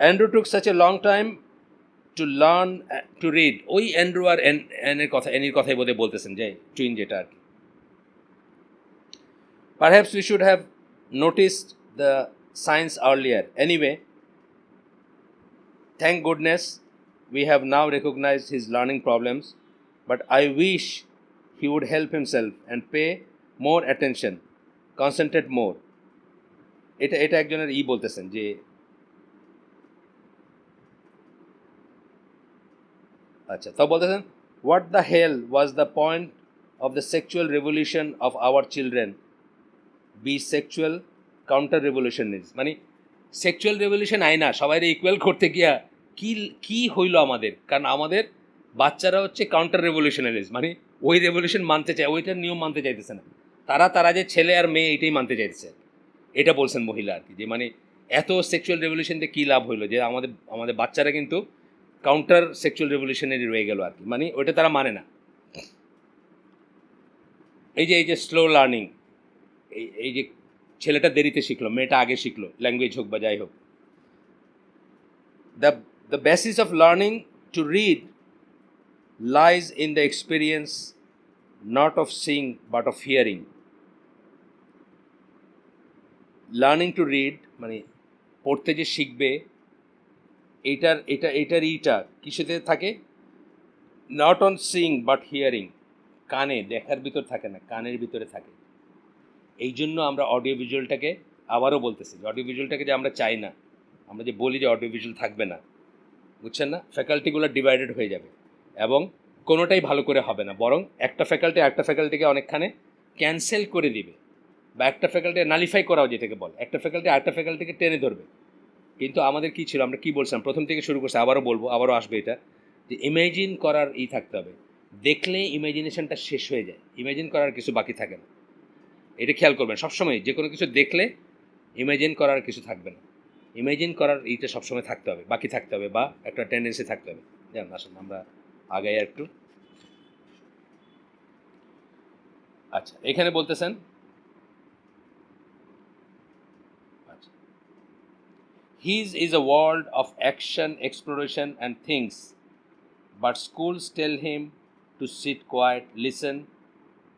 A: Andrew took such a long time to learn to read. ওই অ্যান্ড্রু আর এনির কথাই বোধহয় বলতেছেন, যে টুইন যেটা আর কি। Perhaps we should have noticed the signs earlier. Anyway, thank goodness we have now recognized his learning problems, but I wish he would help himself and pay more attention, concentrate more. এটা একজনের বলতেছেন যে আচ্ছা, তো বলতেছেন, what the hell was the point of the sexual revolution of our children? Be sexual counter revolutionaries. মানে sexual revolution আয় না, সবাই ইকুয়াল করতে গিয়া কি হইলো আমাদের, কারণ আমাদের বাচ্চারা হচ্ছে কাউন্টার রেভলিউশনারিজ, মানে ওই রেভলিউশন মানতে চায়, ওইটার নিয়ম মানতে চাইতেছে না, তারা যে ছেলে আর মেয়ে এটাই মানতে চাইতেছে। এটা বলছেন মহিলা আর কি, যে মানে এত সেক্সুয়াল রেভলিউশন দিয়ে কী লাভ হইলো, যে আমাদের বাচ্চারা কিন্তু কাউন্টার সেক্সুয়াল রেভলিউশনারি রয়ে গেল আর কি, মানে ওইটা তারা মানে না। এই যে স্লো লার্নিং, এই যে ছেলেটা দেরিতে শিখলো, মেয়েটা আগে শিখলো, ল্যাঙ্গুয়েজ হোক বা যাই হোক। The basis of learning to read lies in the experience not of seeing but of hearing. Learning to read মানে পড়তে যে শিখবে, এইটার কিসেতে থাকে, not on seeing but hearing, কানে, দেখার ভিতর থাকে না, কানের ভিতরে থাকে। এই জন্য আমরা অডিও ভিজুয়ালটাকে আবারও বলতেছি যে অডিও ভিজুয়ালটাকে যে আমরা চাই না, আমরা যে বলি যে অডিও ভিজুয়াল থাকবে না, বুঝছেন না, ফ্যাকাল্টিগুলো ডিভাইডেড হয়ে যাবে এবং কোনোটাই ভালো করে হবে না, বরং একটা ফ্যাকাল্টিকে অনেকখানে ক্যান্সেল করে দিবে, বা একটা ফ্যাকাল্টি নালিফাই করাও যেটাকে বলে, একটা ফ্যাকাল্টি আরেকটা ফ্যাকাল্টিকে টেনে ধরবে। কিন্তু আমাদের কী ছিল, আমরা কী বলছিলাম প্রথম থেকে শুরু করছি, আবারও বলবো, আবারও আসবে এটা, যে ইমেজিন করার থাকতে হবে। দেখলে ইমাজিনেশনটা শেষ হয়ে যায়, ইমাজিন করার কিছু বাকি থাকে না। এটা খেয়াল করবেন সবসময়, যে কোনো কিছু দেখলে ইমাজিন করার কিছু থাকবে না, ইমাজিন করার সবসময় থাকতে হবে, বাকি থাকতে হবে, বা একটা টেন্ডেন্সি থাকতে হবে। জান আসেন আমরা আগাই একটু। আচ্ছা, এখানে বলতেছেন His is a world of action, exploration, and things, but schools tell him to sit quiet, listen,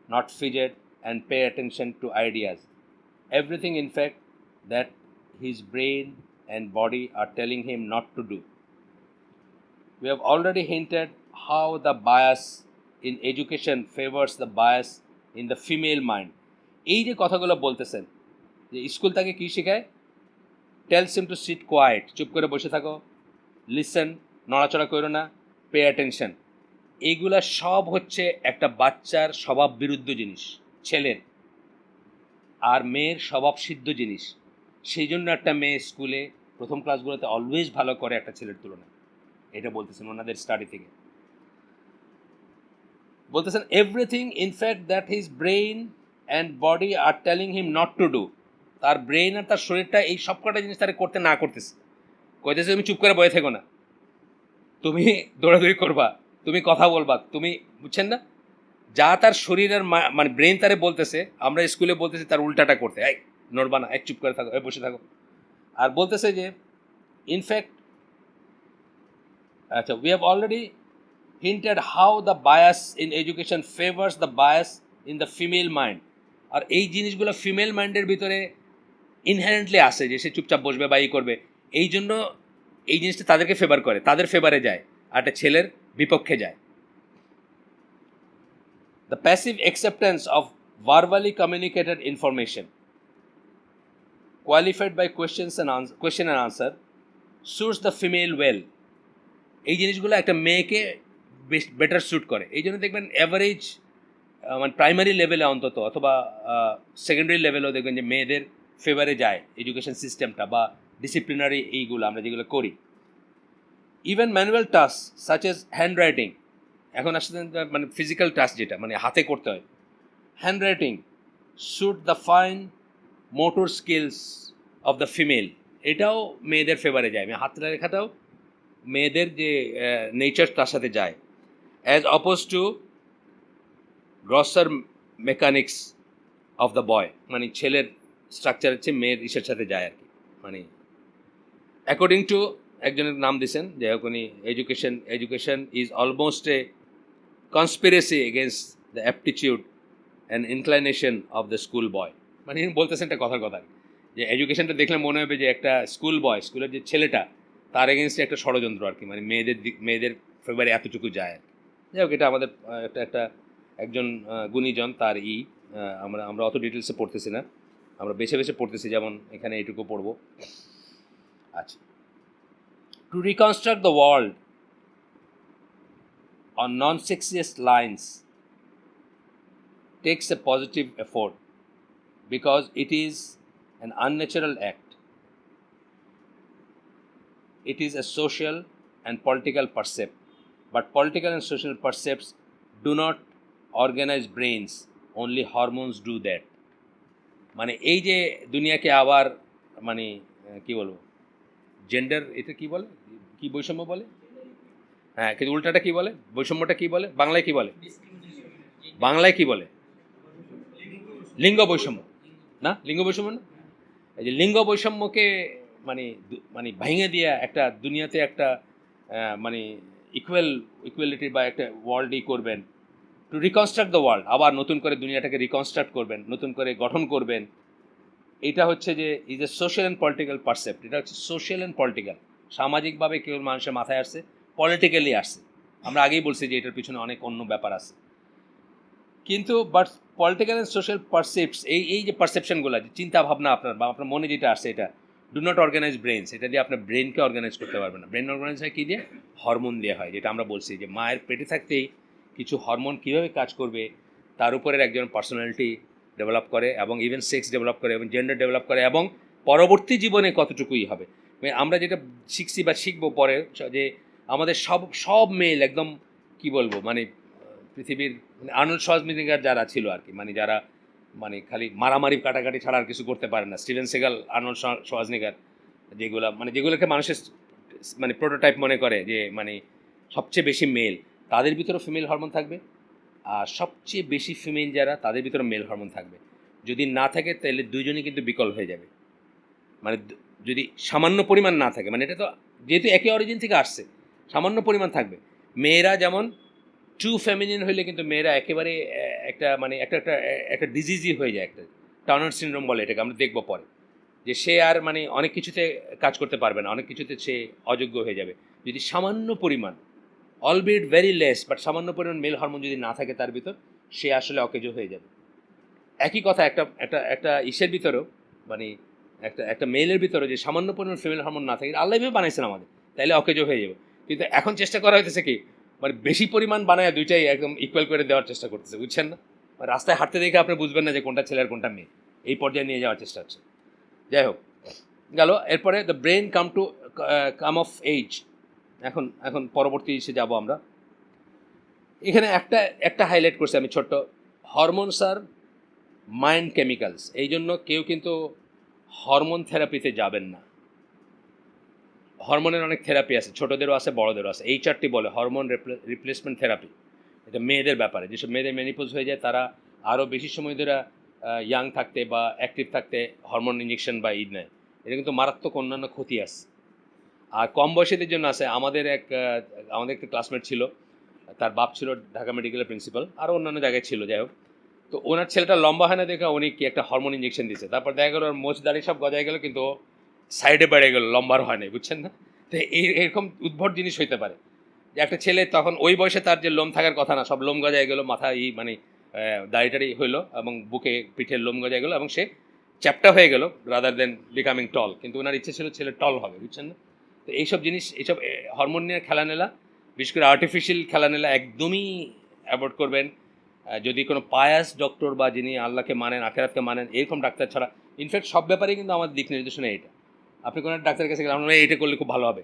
A: not fidget, and pay attention to ideas. Everything, in fact, that his brain and body are telling him not to do. We have already hinted how the bias in education favors the bias in the female mind. এই যে কথাগুলো বলতেছেন, যে school তাকে কী শেখায়, tells him to sit quiet, চুপ করে বসে থাকো, লিসেন, নড়াচড়া করো না, পে অ্যাটেনশন, এইগুলা সব হচ্ছে একটা বাচ্চার স্বভাব বিরুদ্ধ জিনিস, ছেলের আর মেয়ের স্বভাব সিদ্ধ জিনিস। সেই জন্য একটা মেয়ে স্কুলে প্রথম ক্লাসগুলোতে অলওয়েজ ভালো করে একটা ছেলের তুলনায়, এটা বলতেছেন ওনাদের স্টাডি থেকে। বলতেছেন everything in fact that his brain and body are telling him not to do, তার ব্রেইন আর তার শরীরটা এই সব কটা জিনিস তারা করতে না করতেছে, কইতেছে তুমি চুপ করে বসে থেকো না, তুমি দৌড়াদৌড়ি করবা, তুমি কথা বলবা, তুমি, বুঝছেন না, যা তার শরীরের মানে ব্রেন তারে বলতেছে, আমরা স্কুলে বলতেছি তার উল্টাটা করতে, এই নড়বা না, এক চুপ করে থাকো, বসে থাকো। আর বলতেছে যে ইনফ্যাক্ট, আচ্ছা, we have already hinted how the bias in education favors the bias in the female mind. আর এই জিনিসগুলো ফিমেল মাইন্ডের ভিতরে ইনহারেন্টলি আসে, যে সে চুপচাপ বসবে বা করবে, এই জন্য এই জিনিসটা তাদেরকে ফেভার করে, তাদের ফেভারে যায়, আর একটা ছেলের বিপক্ষে যায়। The passive acceptance of verbally communicated information, qualified by question and answer, suits the female well. এই জিনিসগুলো একটা মেয়েকে বেটার স্যুট করে। এই জন্য দেখবেন অ্যাভারেজ মানে প্রাইমারি লেভেলে অন্তত, অথবা সেকেন্ডারি লেভেলেও দেখবেন যে মেয়েদের ফেভারে যায় এডুকেশন সিস্টেমটা, বা ডিসিপ্লিনারি এইগুলো আমরা যেগুলো করি। Even manual task such as hand writing, এখন আসলে মানে ফিজিক্যাল টাস্ক যেটা মানে হাতে করতে হয়, handwriting suit the fine motor skills of the female, এটাও মেয়েদের ফেভারে যায়, হাত লেখাটাও মেয়েদের যে নেচার তার সাথে যায়, as oppose to grosser mechanics of the boy, মানে ছেলের স্ট্রাকচার হচ্ছে মেয়ের ইসের সাথে যায় আর কি। মানে অ্যাকর্ডিং টু একজনের নাম দিয়েছেন, যাই হোক, উনি education is almost A conspiracy against the aptitude and inclination of the school বয়। মানে বলতেছেন একটা কথার কথা, যে এডুকেশনটা দেখলে মনে হবে যে একটা স্কুল বয়, স্কুলের যে ছেলেটা, তার এগেনস্টে একটা ষড়যন্ত্র আর কি, মানে মেয়েদের ফেভারে এতটুকু যায় আর কি। যাই হোক, এটা আমাদের একটা একজন গুণীজন তার আমরা অত ডিটেলসে পড়তেছি না, আমরা বেছে বেছে পড়তেছি, যেমন এখানে এইটুকু পড়ব। আচ্ছা, to reconstruct the world on non sexist lines takes a positive effort because it is an unnatural act. It is a social and political percept, but political and social percepts do not organize brains, only hormones do that. মানে এই যে দুনিয়াকে আবার মানে কি বলবো, gender, এটা কি বলে, কি বৈষম্য বলে, হ্যাঁ, কিন্তু উল্টাটা কি বলে, বৈষম্যটা কি বলে, বাংলায় কি বলে, বাংলায় কি বলে, লিঙ্গ বৈষম্য না, লিঙ্গ বৈষম্য না, এই যে লিঙ্গ বৈষম্যকে মানে ভেঙে দিয়ে একটা দুনিয়াতে একটা মানে ইকুয়ালিটি বা একটা ওয়ার্ল্ডই করবেন, টু রিকনস্ট্রাক্ট দ্য ওয়ার্ল্ড, আবার নতুন করে দুনিয়াটাকে রিকনস্ট্রাক্ট করবেন, নতুন করে গঠন করবেন। এটা হচ্ছে যে is a social and political percept, এটা হচ্ছে সোশ্যাল অ্যান্ড পলিটিক্যাল, সামাজিকভাবে কেউ মানুষের মাথায় আসছে, পলিটিক্যালি আসছে। আমরা আগেই বলছি যে এটার পিছনে অনেক অন্য ব্যাপার আছে, কিন্তু বাট পলিটিক্যাল অ্যান্ড সোশ্যাল পারসেপস, এই যে পারসেপশনগুলো, যে চিন্তা ভাবনা আপনার বা আপনার মনে যেটা আসছে, এটা ডু নট অর্গানাইজ ব্রেনস। এটা দিয়ে আপনার ব্রেনকে অর্গানাইজ করতে পারবেন না। ব্রেন অর্গানাইজ হয় কী দিয়ে? হরমোন দিয়ে হয়, যেটা আমরা বলছি যে মায়ের পেটে থাকতেই কিছু হরমোন কীভাবে কাজ করবে তার উপরে একজন পার্সোনালিটি ডেভেলপ করে, এবং ইভেন সেক্স ডেভেলপ করে, এবং জেন্ডার ডেভেলপ করে, এবং পরবর্তী জীবনে কতটুকুই হবে। আমরা যেটা শিখছি বা শিখবো পরে, যে আমাদের সব মেল একদম কি বলবো, মানে পৃথিবীর মানে আর্নল্ড শোয়ার্জনেগার যারা ছিল আর কি, মানে যারা মানে খালি মারামারি কাটাকাটি ছাড়া আর কিছু করতে পারে না, স্টিভেন সেগাল, আর্নল্ড শোয়ার্জনেগার, যেগুলোকে মানুষের মানে প্রোটোটাইপ মনে করে যে মানে সবচেয়ে বেশি মেল, তাদের ভিতরে ফিমেল হরমোন থাকবে। আর সবচেয়ে বেশি ফিমেল যারা, তাদের ভিতরে মেল হরমোন থাকবে। যদি না থাকে তাহলে দুইজনই কিন্তু বিকল হয়ে যাবে। মানে যদি সামান্য পরিমাণ না থাকে, মানে এটা তো যেহেতু একই অরিজিন থেকে আসছে, সামান্য পরিমাণ থাকবে। মেয়েরা যেমন টু ফেমিনিন হইলে কিন্তু মেয়েরা একেবারে একটা মানে একটা একটা একটা ডিজিজই হয়ে যায়, একটা টার্নার সিনড্রোম বলে এটাকে, আমরা দেখবো পরে, যে সে আর মানে অনেক কিছুতে কাজ করতে পারবে না, অনেক কিছুতে সে অযোগ্য হয়ে যাবে। যদি সামান্য পরিমাণ, অলবিট ভেরি লেস, বাট সামান্য পরিমাণ মেল হরমোন যদি না থাকে তার ভিতর, সে আসলে অকেজো হয়ে যাবে। একই কথা একটা একটা একটা ইসের ভিতরেও, মানে একটা মেলের ভিতরে যে সামান্য পরিমাণ ফিমেল হরমোন না থাকে, আল্লাহ এভাবে বানাইছেন আমাদের, তাইলে অকেজো হয়ে যাবে। কিন্তু এখন চেষ্টা করা হইতেছে কি, মানে বেশি পরিমাণ বানায় দুইটাই একদম ইকুয়াল করে দেওয়ার চেষ্টা করতেছে, বুঝছেন না? রাস্তায় হাঁটতে দেখে আপনি বুঝবেন না যে কোনটা ছেলে আর কোনটা মেয়ে, এই পর্যায়ে নিয়ে যাওয়ার চেষ্টা হচ্ছে। যাই হোক, গেল। এরপরে the brain come of age. এখন পরবর্তী এসে যাব আমরা। এখানে একটা হাইলাইট করছি আমি ছোট্ট, হরমোনস আর মাইন্ড কেমিক্যালস। এই জন্য কেউ কিন্তু হরমোন থেরাপিতে যাবেন না। হরমোনের অনেক থেরাপি আছে, ছোটোদেরও আছে, বড়োদেরও আছে। এই চারটি বলে হরমোন রিপ্লেসমেন্ট থেরাপি। এটা মেয়েদের ব্যাপারে, যেসব মেয়েদের মেনিপোজ হয়ে যায় তারা আরও বেশি সময় ধরে ইয়াং থাকতে বা অ্যাক্টিভ থাকতে হরমোন ইঞ্জেকশন বা নেয়। এটা কিন্তু মারাত্মক অন্যান্য ক্ষতি আছে। আর কম বয়সীদের জন্য আছে, আমাদের একটা ক্লাসমেট ছিল, তার বাপ ছিল ঢাকা মেডিকেলের প্রিন্সিপাল, আরও অন্যান্য জায়গায় ছিল, যাই হোক। তো ওনার ছেলেটা লম্বা হয় না দেখে উনি কি একটা হরমোন ইঞ্জেকশন দিয়েছে, তারপর দেখা গেল ওর মোচ দাড়ি সব গজায় গেল, কিন্তু সাইডে বেড়ে গেল, লম্বার হয় না, বুঝছেন না? তো এরকম উদ্ভট জিনিস হইতে পারে যে একটা ছেলে তখন ওই বয়সে তার যে লোম থাকার কথা না, সব লোম গজায় গেলো, মাথা মানে দাড়িটাড়ি হইলো, এবং বুকে পিঠের লোম গজায় গেলো, এবং সে চ্যাপটা হয়ে গেল রাদার দেন বিকামিং টল। কিন্তু ওনার ইচ্ছে ছিল ছেলে টল হবে, বুঝছেন না? তো এইসব জিনিস, এইসব হরমোন নিয়ে খেলানেলা, বিশেষ করে আর্টিফিশিয়াল খেলানেলা একদমই অ্যাভয়েড করবেন। যদি কোনো পায়াস ডক্টর বা যিনি আল্লাহকে মানেন, আখেরাতকে মানেন, এরকম ডাক্তার ছাড়া। ইনফ্যাক্ট সব ব্যাপারেই কিন্তু আমাদের দিক নির্দেশনা এটা। আপনি কোনো ডাক্তারের কাছে গেলে আমরা এটা করলে খুব ভালো হবে,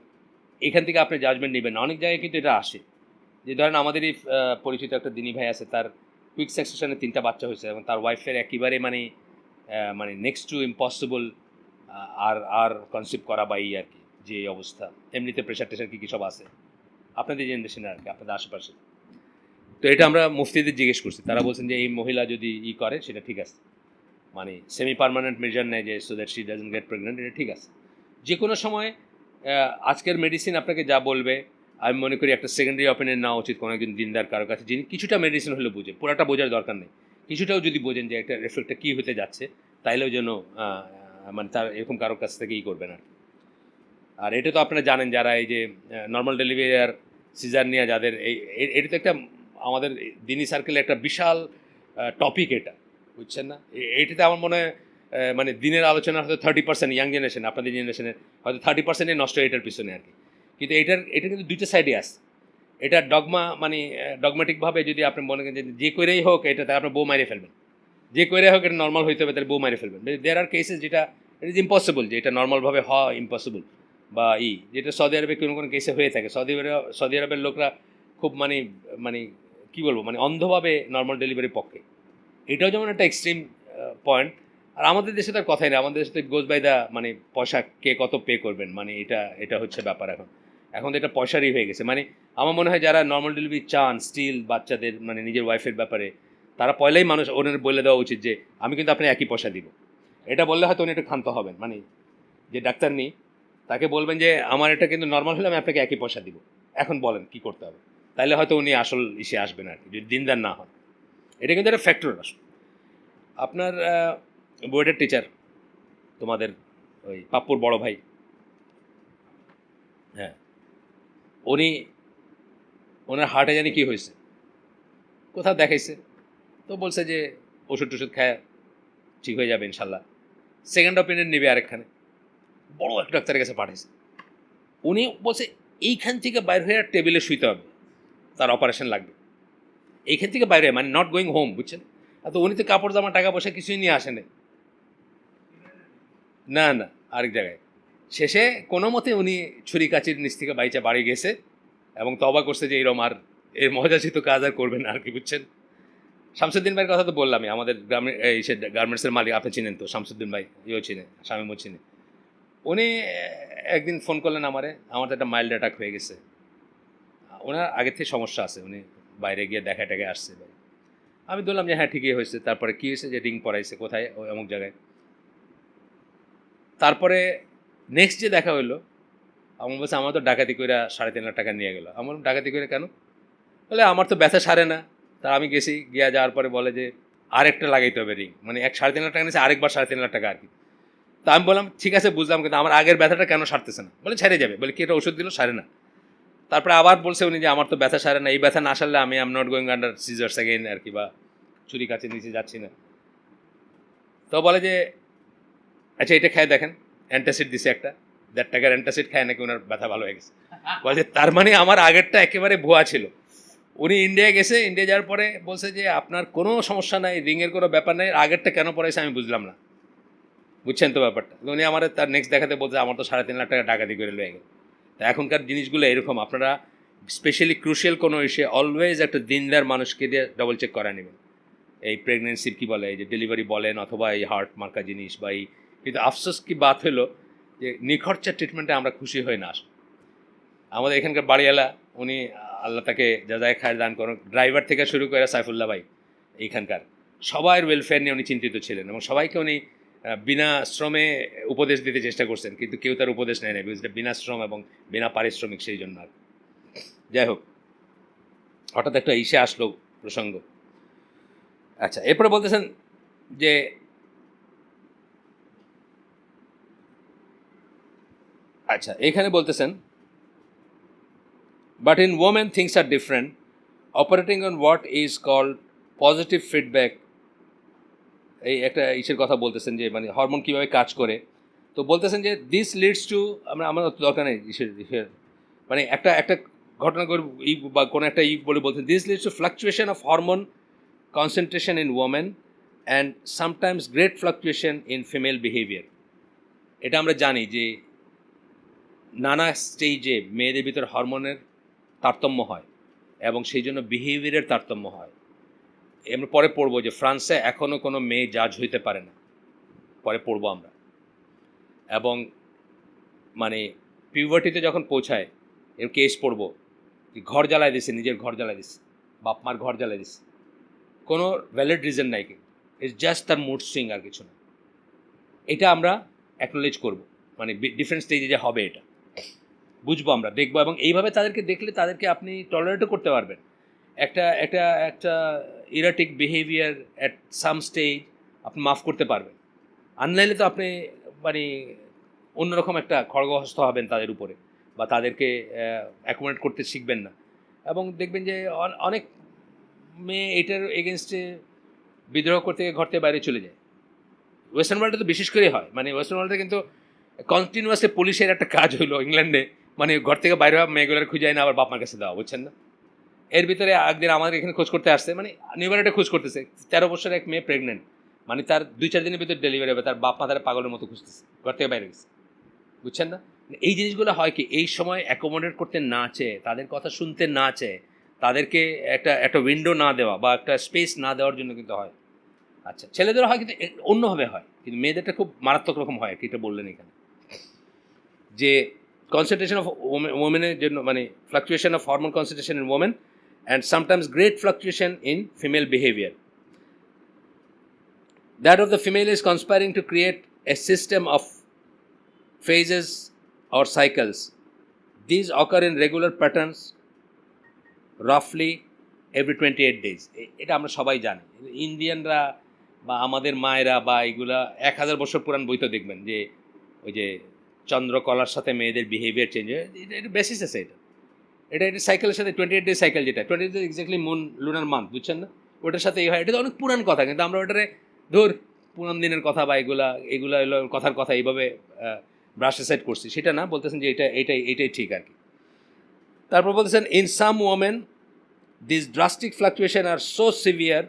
A: এখান থেকে আপনি জাজমেন্ট নেবেন না। অনেক জায়গায় কিন্তু এটা আসে, যে ধরেন আমাদেরই পরিচিত একটা দিনী ভাই আছে, তার কুইক সাকসেশনে 3টা বাচ্চা হয়েছে, এবং তার ওয়াইফের একেবারে মানে নেক্সট টু ইম্পসিবল আর কনসিভ করা বা আর কি, যে অবস্থা। এমনিতে প্রেশার টেশার কী সব আছে আপনাদের জেনারেশনে আর কি, আপনাদের আশেপাশে। তো এটা আমরা মুফতিদের জিজ্ঞেস করছি, তারা বলছেন যে এই মহিলা যদি করে সেটা ঠিক আছে, মানে সেমি পারমানেন্ট মেজার নেয়, যে so that she doesn't gate pregnant, এটা ঠিক আছে। যে কোনো সময় আজকের মেডিসিন আপনাকে যা বলবে, আমি মনে করি একটা সেকেন্ডারি অপিনিয়ন নেওয়া উচিত কোনো একজন দিনদার কারো কাছে, যিনি কিছুটা মেডিসিন হলে বুঝে, পুরাটা বোঝার দরকার নেই, কিছুটাও যদি বোঝেন যে একটা এফেক্টটা কী হতে যাচ্ছে, তাইলেও যেন মানে তার এরকম কারোর কাছ থেকে করবেন আর। আর এটা তো আপনারা জানেন, যারা এই যে নর্মাল ডেলিভারি আর সিজার নিয়ে যাদের, এটা তো একটা আমাদের দিনী সার্কেলে একটা বিশাল টপিক এটা, বুঝছেন না? এইটাতে আমার মনে হয় মানে দিনের আলোচনা হয়তো 30% ইয়াং জেনারেশন, আপনাদের জেনারেশনের হয়তো 30%-ই নষ্ট এটার পিছনে আর কি। কিন্তু এটা কিন্তু দুইটা সাইডে আছে। এটা ডগমা, মানে ডগমেটিকভাবে যদি আপনি মনে করেন যে করেই হোক এটা, তাই আপনার বউ মারিয়ে ফেলবেন, যে করে হোক এটা নর্মাল হইতে হবে, তাহলে বউ মারিয়ে ফেলবেন। দেয়ার আর কেসেস যেটা ইট ইজ ইম্পসিবল, যে এটা নর্মালভাবে হওয়া ইম্পসিবল, বা যেটা সৌদি আরবে কোনো কোনো কেসে হয়ে থাকে। সৌদি আরবের লোকরা খুব মানে মানে কী বলবো, মানে অন্ধভাবে নর্মাল ডেলিভারির পক্ষে। এটাও যেমন একটা এক্সট্রিম পয়েন্ট। আর আমাদের দেশে তার কথাই নেই, আমাদের দেশে তো গোজ বাই দা, মানে পয়সা কে কত পে করবেন, মানে এটা হচ্ছে ব্যাপার। এখন তো এটা পয়সারই হয়ে গেছে। মানে আমার মনে হয় যারা নর্মাল ডেলিভারি চান স্টিল বাচ্চাদের, মানে নিজের ওয়াইফের ব্যাপারে, তারা পয়লাই মানুষ ওনার বলে দেওয়া উচিত যে আমি কিন্তু আপনি একই পয়সা দিব। এটা বললে হয়তো উনি একটু ক্ষান্ত হবেন, মানে যে ডাক্তার নেই তাকে বলবেন যে আমার এটা কিন্তু নর্মাল হলে আমি আপনাকে একই পয়সা দিব, এখন বলেন কী করতে হবে। তাইলে হয়তো উনি আসল ইসে আসবেন আর কি, যদি দিনদার না হন। এটা কিন্তু একটা ফ্যাক্টর আসলে। আপনার বোর্ডের টিচার, তোমাদের ওই পাপ্পুর বড় ভাই, হ্যাঁ, ওনার হার্টে জানি কী হয়েছে, কোথাও দেখাইছে, তো বলছে যে ওষুধ টষুধ খায় ঠিক হয়ে যাবে ইনশাল্লাহ। সেকেন্ড অপিনিয়ন নেবে আরেকখানে, বড় একটা ডাক্তারের কাছে পাঠিয়েছে। উনি বলছে এইখান থেকে বাইরে হয়ে টেবিলে শুইতে হবে, তার অপারেশন লাগবে এইখান থেকে বাইরে, মানে নট গোয়িং হোম, বুঝছেন? তো উনি তো কাপড় জামা টাকা পয়সা কিছুই নিয়ে আসেনি, না না, আরেক জায়গায়। শেষে কোনো মতে উনি ছুরি কাচির নিচ থেকে বাইচা বাড়ি গেছে এবং তবা করছে যে এরম আর এর মজাচিত কাজ আর করবেন না আর কি, বুঝছেন? শামসুদ্দিন ভাইয়ের কথা তো বললামই, আমাদের গ্রামের এই সে গার্মেন্টসের মালিক, আপনি চিনেন তো শামসুদ্দিন ভাই, ইয়েও চিনে, শামীমও চিনে। উনি একদিন ফোন করলেন আমার তো একটা মাইল্ড অ্যাটাক হয়ে গেছে, ওনার আগের থেকে সমস্যা আছে, উনি বাইরে গিয়ে দেখা টেকে আসছে ভাই। আমি বললাম যে হ্যাঁ ঠিকই হয়েছে। তারপরে কী হয়েছে, যে রিং পরাইছে কোথায়, ওই অমুক জায়গায়। তারপরে নেক্সট যে দেখা হইলো, আমার বলছে আমার তো ডাকাতি করে 3.5 লাখ টাকা নিয়ে গেলো। আমার ডাকাতি করে কেন? বলে আমার তো ব্যথা সারে না। তা আমি গেছি, গিয়া যাওয়ার পরে বলে যে আরেকটা লাগাইতে হবে রিং, মানে 3.5 লাখ টাকা নিয়েছে, আরেকবার 3.5 লাখ টাকা আর কি। তা আমি বললাম ঠিক আছে বুঝলাম, কিন্তু আমার আগের ব্যথাটা কেন সারতেছে না? বলে ছেড়ে যাবে। বলে কি এটা ওষুধ দিল, সারে না। তারপরে আবার বলছে উনি যে আমার তো ব্যথা সারে না, এই ব্যথা না সারলে আমি not going under scissors again আর কি, বা ছুরি কাছে নিচে যাচ্ছি না। তো বলে যে আচ্ছা এটা খেয়ে দেখেন, অ্যান্টাসিড দিছে একটা, 1.5 টাকার অ্যান্টাসিড খায় নাকি ওনার ব্যথা ভালো হয়ে গেছে। বলছে তার মানে আমার আগেরটা একেবারে ভুয়া ছিল। উনি ইন্ডিয়া গেছে, ইন্ডিয়া যাওয়ার পরে বলছে যে আপনার কোনো সমস্যা নাই, রিংয়ের কোনো ব্যাপার নাই, আগেরটা কেন পড়াইছে আমি বুঝলাম না, বুঝছেন তো ব্যাপারটা? উনি আমার তার নেক্সট দেখাতে বলছে আমার তো 3.5 লাখ টাকা ডাকাতি করে লয়ে গেল। তা এখনকার জিনিসগুলো এরকম, আপনারা স্পেশালি ক্রুশিয়াল কোনো ইস্যে অলওয়েজ একটা দিনদার মানুষকে দিয়ে ডবল চেক করা নেবেন। এই প্রেগনেন্সির কী বলে, এই যে ডেলিভারি বলেন, অথবা এই হার্ট মার্কা জিনিস বা এই, কিন্তু আফসোস কি বাত হলো যে নিখরচার ট্রিটমেন্টে আমরা খুশি হই না। আমাদের এখানকার বাড়িওয়ালা, উনি আল্লাহ তাকে যাজায় খায়ের দান করুন, ড্রাইভার থেকে শুরু করে সাইফুল্লাহ ভাই, এইখানকার সবার ওয়েলফেয়ার নিয়ে উনি চিন্তিত ছিলেন এবং সবাইকে উনি বিনা শ্রমে উপদেশ দিতে চেষ্টা করছেন, কিন্তু কেউ তার উপদেশ নেয় না, বিকজ এটা বিনা শ্রম এবং বিনা পারিশ্রমিক, সেই জন্য আর। যাই হোক, হঠাৎ একটা ইসে আসলো প্রসঙ্গ। আচ্ছা, এরপরে বলতেছেন যে আচ্ছা এখানে বলতেছেন but in women things are different, operating on what is called positive feedback. এই একটা ইসের কথা বলতেছেন যে মানে হরমোন কীভাবে কাজ করে। তো বলতেছেন যে দিস লিডস টু, আমার দরকার নেই ইসের মানে একটা একটা ঘটনা করে ই বা কোনো একটা ই বলে বলতেন, this leads to fluctuation of hormone concentration in women and sometimes great fluctuation in female behaviour. এটা আমরা জানি যে নানা স্টেজে মেয়েদের ভিতর হরমোনের তারতম্য হয় এবং সেই জন্য বিহেভিয়ারের তারতম্য হয়। আমরা পরে পড়বো যে ফ্রান্সে এখনও কোনো মেয়ে জাজ হইতে পারে না, পরে পড়বো আমরা। এবং মানে পিউবার্টিতে যখন পৌঁছায় এর কেস পড়বো, ঘর জ্বালায় দিছে, নিজের ঘর জ্বালায় দিছে, বাপ মার ঘর জ্বালায় দিছে, কোনো ভ্যালিড রিজন নাই, কিন্তু ইটস জাস্ট তার মুড সুইং, আর কিছু না। এটা আমরা অ্যাকনোলেজ করবো, মানে ডিফারেন্ট স্টেজে যে হবে এটা বুঝবো, আমরা দেখবো, এবং এইভাবে তাদেরকে দেখলে তাদেরকে আপনি টলারেটও করতে পারবেন। একটা একটা একটা ইরাটিক বিহেভিয়ার অ্যাট সাম স্টেজ আপনি মাফ করতে পারবেন, আনলাইলে তো আপনি মানে অন্যরকম একটা খড়গহস্ত হবেন তাদের উপরে, বা তাদেরকে অ্যাকোমোডেট করতে শিখবেন না। এবং দেখবেন যে অনেক মেয়ে এটার এগেনস্টে বিদ্রোহ করতে ঘর থেকে বাইরে চলে যায়। ওয়েস্টার্ন ওয়ার্ল্ডে তো বিশেষ করে হয়, মানে ওয়েস্টার্ন ওয়ার্ল্ডে কিন্তু কন্টিনিউয়াসলি পুলিশের একটা কাজ হলো ইংল্যান্ডে, মানে ঘর থেকে বাইরে হওয়া মেয়েগুলোর খুঁজে না আবার বাপ মার কাছে দেওয়া, বুঝছেন না? এর ভিতরে একদিন আমাদের এখানে খোঁজ করতে আসছে, মানে নিউবারেটে খোঁজ করতেছে, 13 বছরের এক মেয়ে প্রেগনেন্ট, মানে তার 2-4 দিনের ভিতরে ডেলিভারি হবে, তার বাপ মা তারা পাগলের মতো খুঁজতেছে, ঘর থেকে বাইরে গেছে, বুঝছেন না? এই জিনিসগুলো হয় কি, এই সময় অ্যাকোমোডেট করতে না চেয়ে, তাদের কথা শুনতে না চেয়ে, তাদেরকে একটা একটা উইন্ডো না দেওয়া বা একটা স্পেস না দেওয়ার জন্য কিন্তু হয়। আচ্ছা, ছেলেদেরও হয়, কিন্তু অন্যভাবে হয়, কিন্তু মেয়েদেরটা খুব মারাত্মক রকম হয়, কি এটা বললেন এখানে যে কনসেন্ট্রেশন অফ ওমেনের জন্য, মানে fluctuation of hormone concentration in women and sometimes great fluctuation in female behavior. That of the female is conspiring to create a system of phases or cycles. These occur in regular patterns roughly every 28 days. এটা আমরা সবাই জানি, ইন্ডিয়ানরা বা আমাদের মায়েরা বা এগুলা 1000 বছর পুরান বই তো দেখবেন যে ওই যে চন্দ্রকলার সাথে মেয়েদের বিহেভিয়ার চেঞ্জ হয়, এটা বেসিস আছে। এটা সাইকেলের সাথে 28 ডে সাইকেল, যেটা 28 day exactly moon lunar month, বুঝছেন না? ওটার সাথে এই হয়, এটা তো অনেক পুরান কথা, কিন্তু আমরা ওটারে ধর পুরান দিনের কথা বা এগুলা এগুলা এলো কথার কথা এইভাবে ব্রাশ সাইড করছি, সেটা না, বলতেছেন যে এইটাই ঠিক আর কি। তারপর বলতেছেন in some women this drastic fluctuation are so severe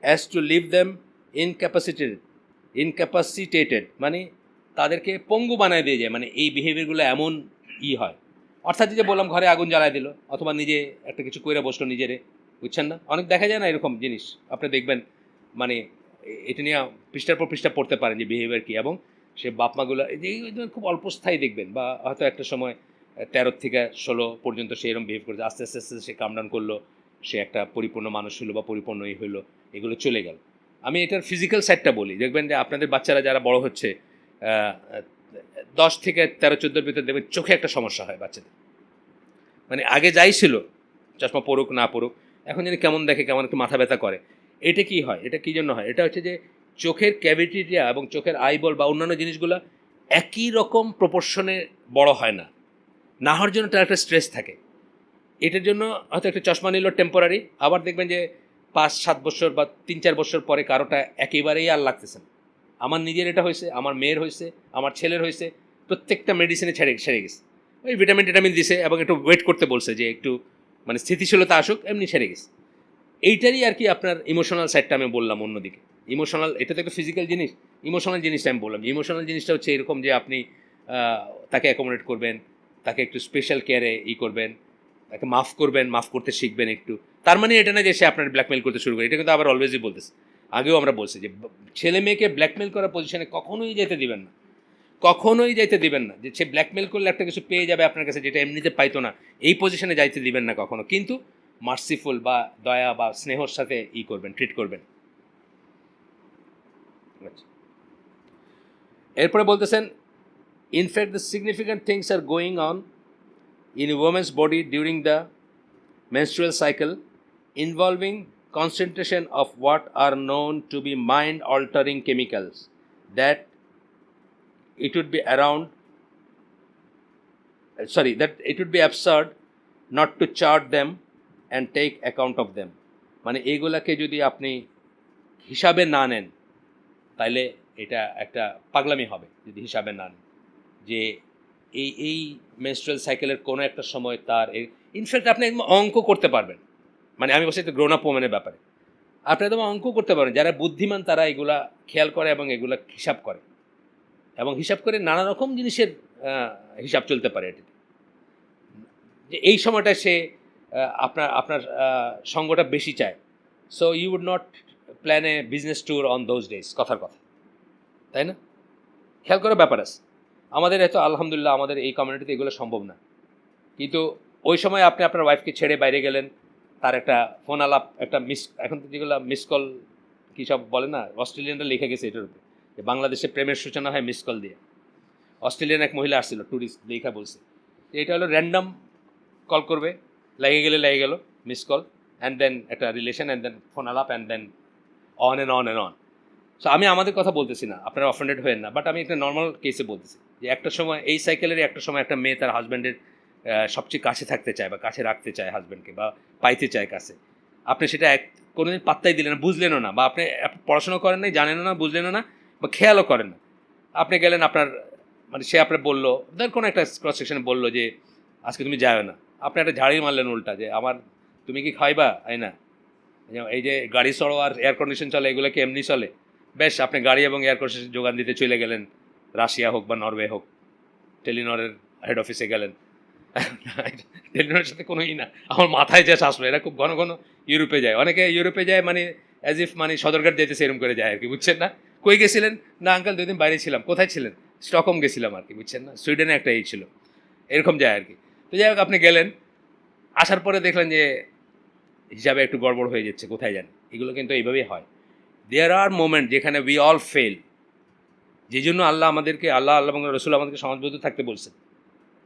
A: as to leave them incapacitated, মানে তাদেরকে পঙ্গু বানায় দিয়ে যায়, মানে এই বিহেভিয়ারগুলো এমন হয়। অর্থাৎ যে বললাম ঘরে আগুন জ্বালায় দিল অথবা নিজে একটা কিছু কইরা বসলো নিজেরে, বুঝছেন না, অনেক দেখা যায় না এরকম জিনিস, আপনি দেখবেন মানে এটা নিয়ে পৃষ্ঠার পর পৃষ্ঠা পড়তে পারেন যে বিহেভিয়ার কী, এবং সে বাপমাগুলো খুব অল্প স্থায়ী দেখবেন, বা হয়তো একটা সময় 13 থেকে 16 পর্যন্ত সে এরকম বিহেভ করেছে, আস্তে আস্তে আস্তে সে কামডাউন করলো, সে একটা পরিপূর্ণ মানুষ হলো বা পরিপূর্ণই হইলো, এগুলো চলে গেল। আমি এটার ফিজিক্যাল সাইডটা বলি, দেখবেন যে আপনাদের বাচ্চারা যারা বড় হচ্ছে 10 থেকে 13-14 ভিতরে দেখবেন চোখে একটা সমস্যা হয় বাচ্চাদের, মানে আগে যাই ছিল চশমা পড়ুক না পড়ুক, এখন জানি কেমন দেখে, কেমন একটু মাথা ব্যথা করে। এটা কি হয়, এটা কী জন্য হয়? এটা হচ্ছে যে চোখের ক্যাভিটিটা এবং চোখের আইবল বা অন্যান্য জিনিসগুলো একই রকম প্রপোর্শনে বড় হয় না, না হওয়ার জন্য তার একটা স্ট্রেস থাকে। এটার জন্য হয়তো একটা চশমা নিল টেম্পোরারি, আবার দেখবেন যে 5-7 বছর বা 3-4 বছর পরে কারোটা একেবারেই আর লাগতেছে না। আমার নিজের এটা হয়েছে, আমার মেয়ের হয়েছে, আমার ছেলের হয়েছে, প্রত্যেকটা মেডিসিনে সেরে গেছে। ওই ভিটামিন দিছে এবং একটু ওয়েট করতে বলছে যে একটু মানে স্থিতিশীলতা আসুক, এমনি সেরে গেছে। এইটারই আর কি আপনার ইমোশনাল সাইডটা আমি বললাম অন্যদিকে। ইমোশনাল, এটা তো একটা ফিজিক্যাল জিনিস, ইমোশনাল জিনিসটা আমি বললাম। ইমোশনাল জিনিসটা হচ্ছে এরকম যে আপনি তাকে অ্যাকোমোডেট করবেন, তাকে একটু স্পেশাল কেয়ারে করবেন, তাকে মাফ করবেন, মাফ করতে শিখবেন একটু। তার মানে এটা না যে সে আপনার ব্ল্যাকমেল করতে শুরু করে, এটা কিন্তু আবার অলওয়েজই বলতেছে, আগেও আমরা বলছি যে ছেলে মেয়েকে ব্ল্যাকমেল করার পজিশনে কখনোই যেতে দিবেন না, কখনোই যাইতে দিবেন না, যে সে ব্ল্যাকমেল করলে একটা কিছু পেয়ে যাবে আপনার কাছে যেটা এমনিতে পাইতো না, এই পজিশনে যাইতে দিবেন না কখনো, কিন্তু মার্সিফুল বা দয়া বা স্নেহর সাথে করবেন, ট্রিট করবেন। এরপরে বলতেছেন in fact the significant things are going on in a woman's body during the menstrual cycle involving concentration of what are known to be mind altering chemicals that it would be absurd not to chart them and take account of them, মানে এইগুলাকে যদি আপনি হিসাবে না নেন তাহলে এটা একটা পাগলামি হবে, যদি হিসাবে না নেন যে এই মেনস্ট্রুয়াল সাইকেলের কোনো একটা সময় তার ইনফ্যাক্ট আপনি একদম অঙ্ক করতে পারবেন, মানে আমি বলছি তো গ্রোন আপ ওমেনের ব্যাপারে আপনি একদম অঙ্ক করতে পারবেন, যারা বুদ্ধিমান তারা এগুলা খেয়াল করে এবং এগুলা হিসাব করে, এবং হিসাব করে নানা রকম জিনিসের হিসাব চলতে পারে এটি, যে এই সময়টা সে আপনার আপনার সঙ্গটা বেশি চায়, so you would not plan a business tour on those days, কথার কথা, তাই না? খেয়াল করার ব্যাপার আছে। আমাদের এত আলহামদুলিল্লাহ আমাদের এই কমিউনিটিতে এগুলো সম্ভব না, কিন্তু ওই সময় আপনি আপনার ওয়াইফকে ছেড়ে বাইরে গেলেন, তার একটা ফোন আলাপ, একটা এখন তো যেগুলো মিস কল কী সব বলে না, অস্ট্রেলিয়ানরা লিখে গেছে এটার উপরে যে বাংলাদেশে প্রেমের সূচনা হয় মিস কল দিয়ে। অস্ট্রেলিয়ান এক মহিলা আসছিল ট্যুরিস্ট, লেখা বলছে এটা হলো র্যান্ডাম কল করবে, লেগে গেল মিস কল, অ্যান্ড দেন একটা রিলেশন, অ্যান্ড দেন ফোন আলাপ, and then on and on. So আমি আমাদের কথা বলতেছি না, আপনারা অফেন্ডেড হয়েন না, বাট আমি একটা নর্মাল কেসে বলতেছি যে একটা সময় এই সাইকেলেরই একটা সময় একটা মেয়ে তার হাজব্যান্ডের সবচেয়ে কাছে থাকতে চায় বা কাছে রাখতে চায় হাজব্যান্ডকে, বা পাইতে চায় কাছে, আপনি সেটা কোনোদিন পাত্তাই দিলেন না, বুঝলেনও না, বা আপনি পড়াশোনা করেন নাই, জানেনও না, বুঝলেনও না, বা খেয়ালও করেন না, আপনি গেলেন আপনার মানে সে আপনার বললো, ধর কোনো একটা ক্রস সেকশনে বললো যে আজকে তুমি যাবে না, আপনি একটা ঝাড়ি মারলেন উল্টা যে আমার তুমি কি খাইবা, তাই না, এই যে গাড়ি চড়ো আর এয়ার কন্ডিশন চলে, এগুলো কি এমনি চলে? বেশ, আপনি গাড়ি এবং এয়ার কন্ডিশন যোগান দিতে চলে গেলেন, রাশিয়া হোক বা নরওয়ে হোক, টেলিনরের হেড অফিসে গেলেন, টেলিনরের সাথে কোনোই না, আমার মাথায় যা আসলো, এরা খুব ঘন ঘন ইউরোপে যায়, অনেকে ইউরোপে যায় মানে অ্যাজ ইফ মানে সদরঘাট যেতেছে এরকম করে যায় আর কি, বুঝছেন না? কই গেছিলেন? না আঙ্কাল 2 দিন বাইরে ছিলাম। কোথায় ছিলেন? স্টকহোম গেছিলাম আর কি, বুঝছেন না? সুইডেনে একটা ছিল, এরকম যায় আর কি। তো যাই হোক, আপনি গেলেন, আসার পরে দেখলেন যে হিসাবে একটু গড়বড় হয়ে যাচ্ছে, কোথায় যান? এগুলো কিন্তু এইভাবেই হয়। দেয়ার আর মোমেন্ট যেখানে উই অল ফেল, যে জন্য আল্লাহ এবং রসুল আমাদেরকে সমাজবদ্ধ থাকতে বলছেন।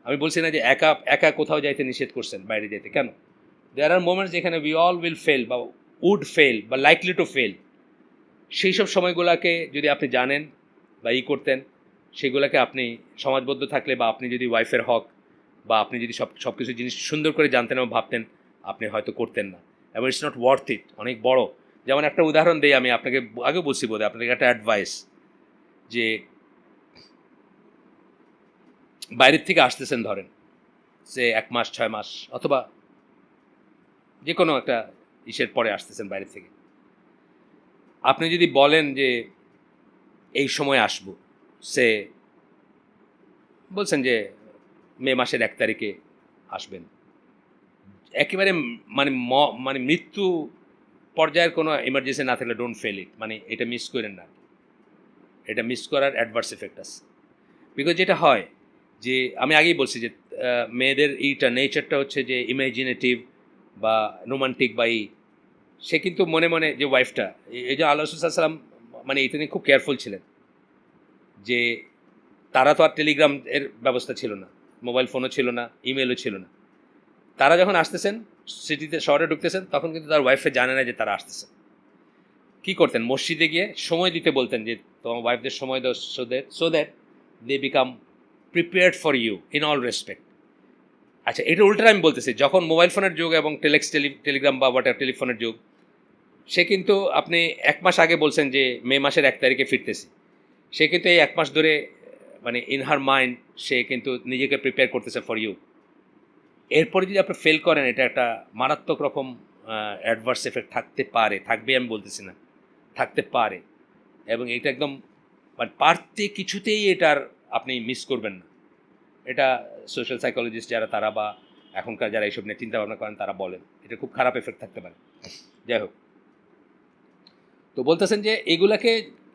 A: আমি বলছি না যে একা একা কোথাও যাইতে নিষেধ করছেন, বাইরে যেতে, কেন? দেয়ার আর মোমেন্টস যেখানে উই অল উইল ফেল বা উড ফেল বা লাইকলি টু ফেল, সেই সব সময়গুলোকে যদি আপনি জানেন বা করতেন, সেগুলোকে আপনি সমাজবদ্ধ থাকলে, বা আপনি যদি ওয়াইফের হক বা আপনি যদি সব কিছু জিনিস সুন্দর করে জানতেন এবং ভাবতেন, আপনি হয়তো করতেন না, এবং ইটস নট ওয়ার্থ ইট, অনেক বড় যেমন একটা উদাহরণ দিই, আমি আপনাকে আগে বলছি বোধহয়, আপনাকে একটা অ্যাডভাইস, যে বাইরের থেকে আসতেছেন ধরেন সে 1 মাস 6 মাস অথবা যে কোনো একটা ইসের পরে আসতেছেন বাইরে থেকে, আপনি যদি বলেন যে এই সময় আসবো, সে বলছেন যে মে মাসের 1 তারিখে আসবেন, একেবারে মানে মানে মৃত্যু পর্যায়ের কোনো এমার্জেন্সি না থাকলে ডোন্ট ফেল ইট, মানে এটা মিস করেন না, এটা মিস করার অ্যাডভার্স এফেক্ট আছে। বিকজ যেটা হয় যে আমি আগেই বলছি যে মেয়েদের এইটা নেচারটা হচ্ছে যে ইমাজিনেটিভ বা রোমান্টিক বা সে কিন্তু মনে মনে যে ওয়াইফটা, এই যে আল্লাহ রাসূল সাল্লাল্লাহু আলাইহি ওয়াসাল্লাম মানে এটা নিয়ে খুব কেয়ারফুল ছিলেন, যে তারা তো আর টেলিগ্রাম এর ব্যবস্থা ছিল না, মোবাইল ফোনও ছিল না, ইমেলও ছিল না। তারা যখন আসতেছেন সিটিতে, শহরে ঢুকতেছেন, তখন কিন্তু তার ওয়াইফে জানে না যে তারা আসতেছেন। কী করতেন? মসজিদে গিয়ে সময় দিতে বলতেন যে তোমার ওয়াইফদের সময় দাও, so that they become prepared for you in all respect. আচ্ছা, এটা উল্টা আমি বলতেছি, যখন মোবাইল ফোনের যুগ এবং টেলিগ্রাম বা হোয়াটএভার টেলিফোনের যুগ, সে কিন্তু আপনি 1 মাস আগে বলছেন যে মে মাসের 1 তারিখে ফিরতেছি, সে কিন্তু এই 1 মাস ধরে মানে ইন হার মাইন্ড সে কিন্তু নিজেকে প্রিপেয়ার করতেছে ফর ইউ। এরপরে যদি আপনি ফেল করেন, এটা একটা মারাত্মক রকম অ্যাডভার্স এফেক্ট থাকতে পারে, থাকবে আমি বলতেছি না, থাকতে পারে, এবং এটা একদম মানে পারতে কিছুতেই এটার আপনি মিস করবেন না। এটা সোশ্যাল সাইকোলজিস্ট যারা তারা বা এখনকার যারা এইসব নিয়ে চিন্তা ভাবনা করেন তারা বলেন এটা খুব খারাপ এফেক্ট থাকতে পারে। যাই হোক, তো বলতেছেন যে এগুলাকে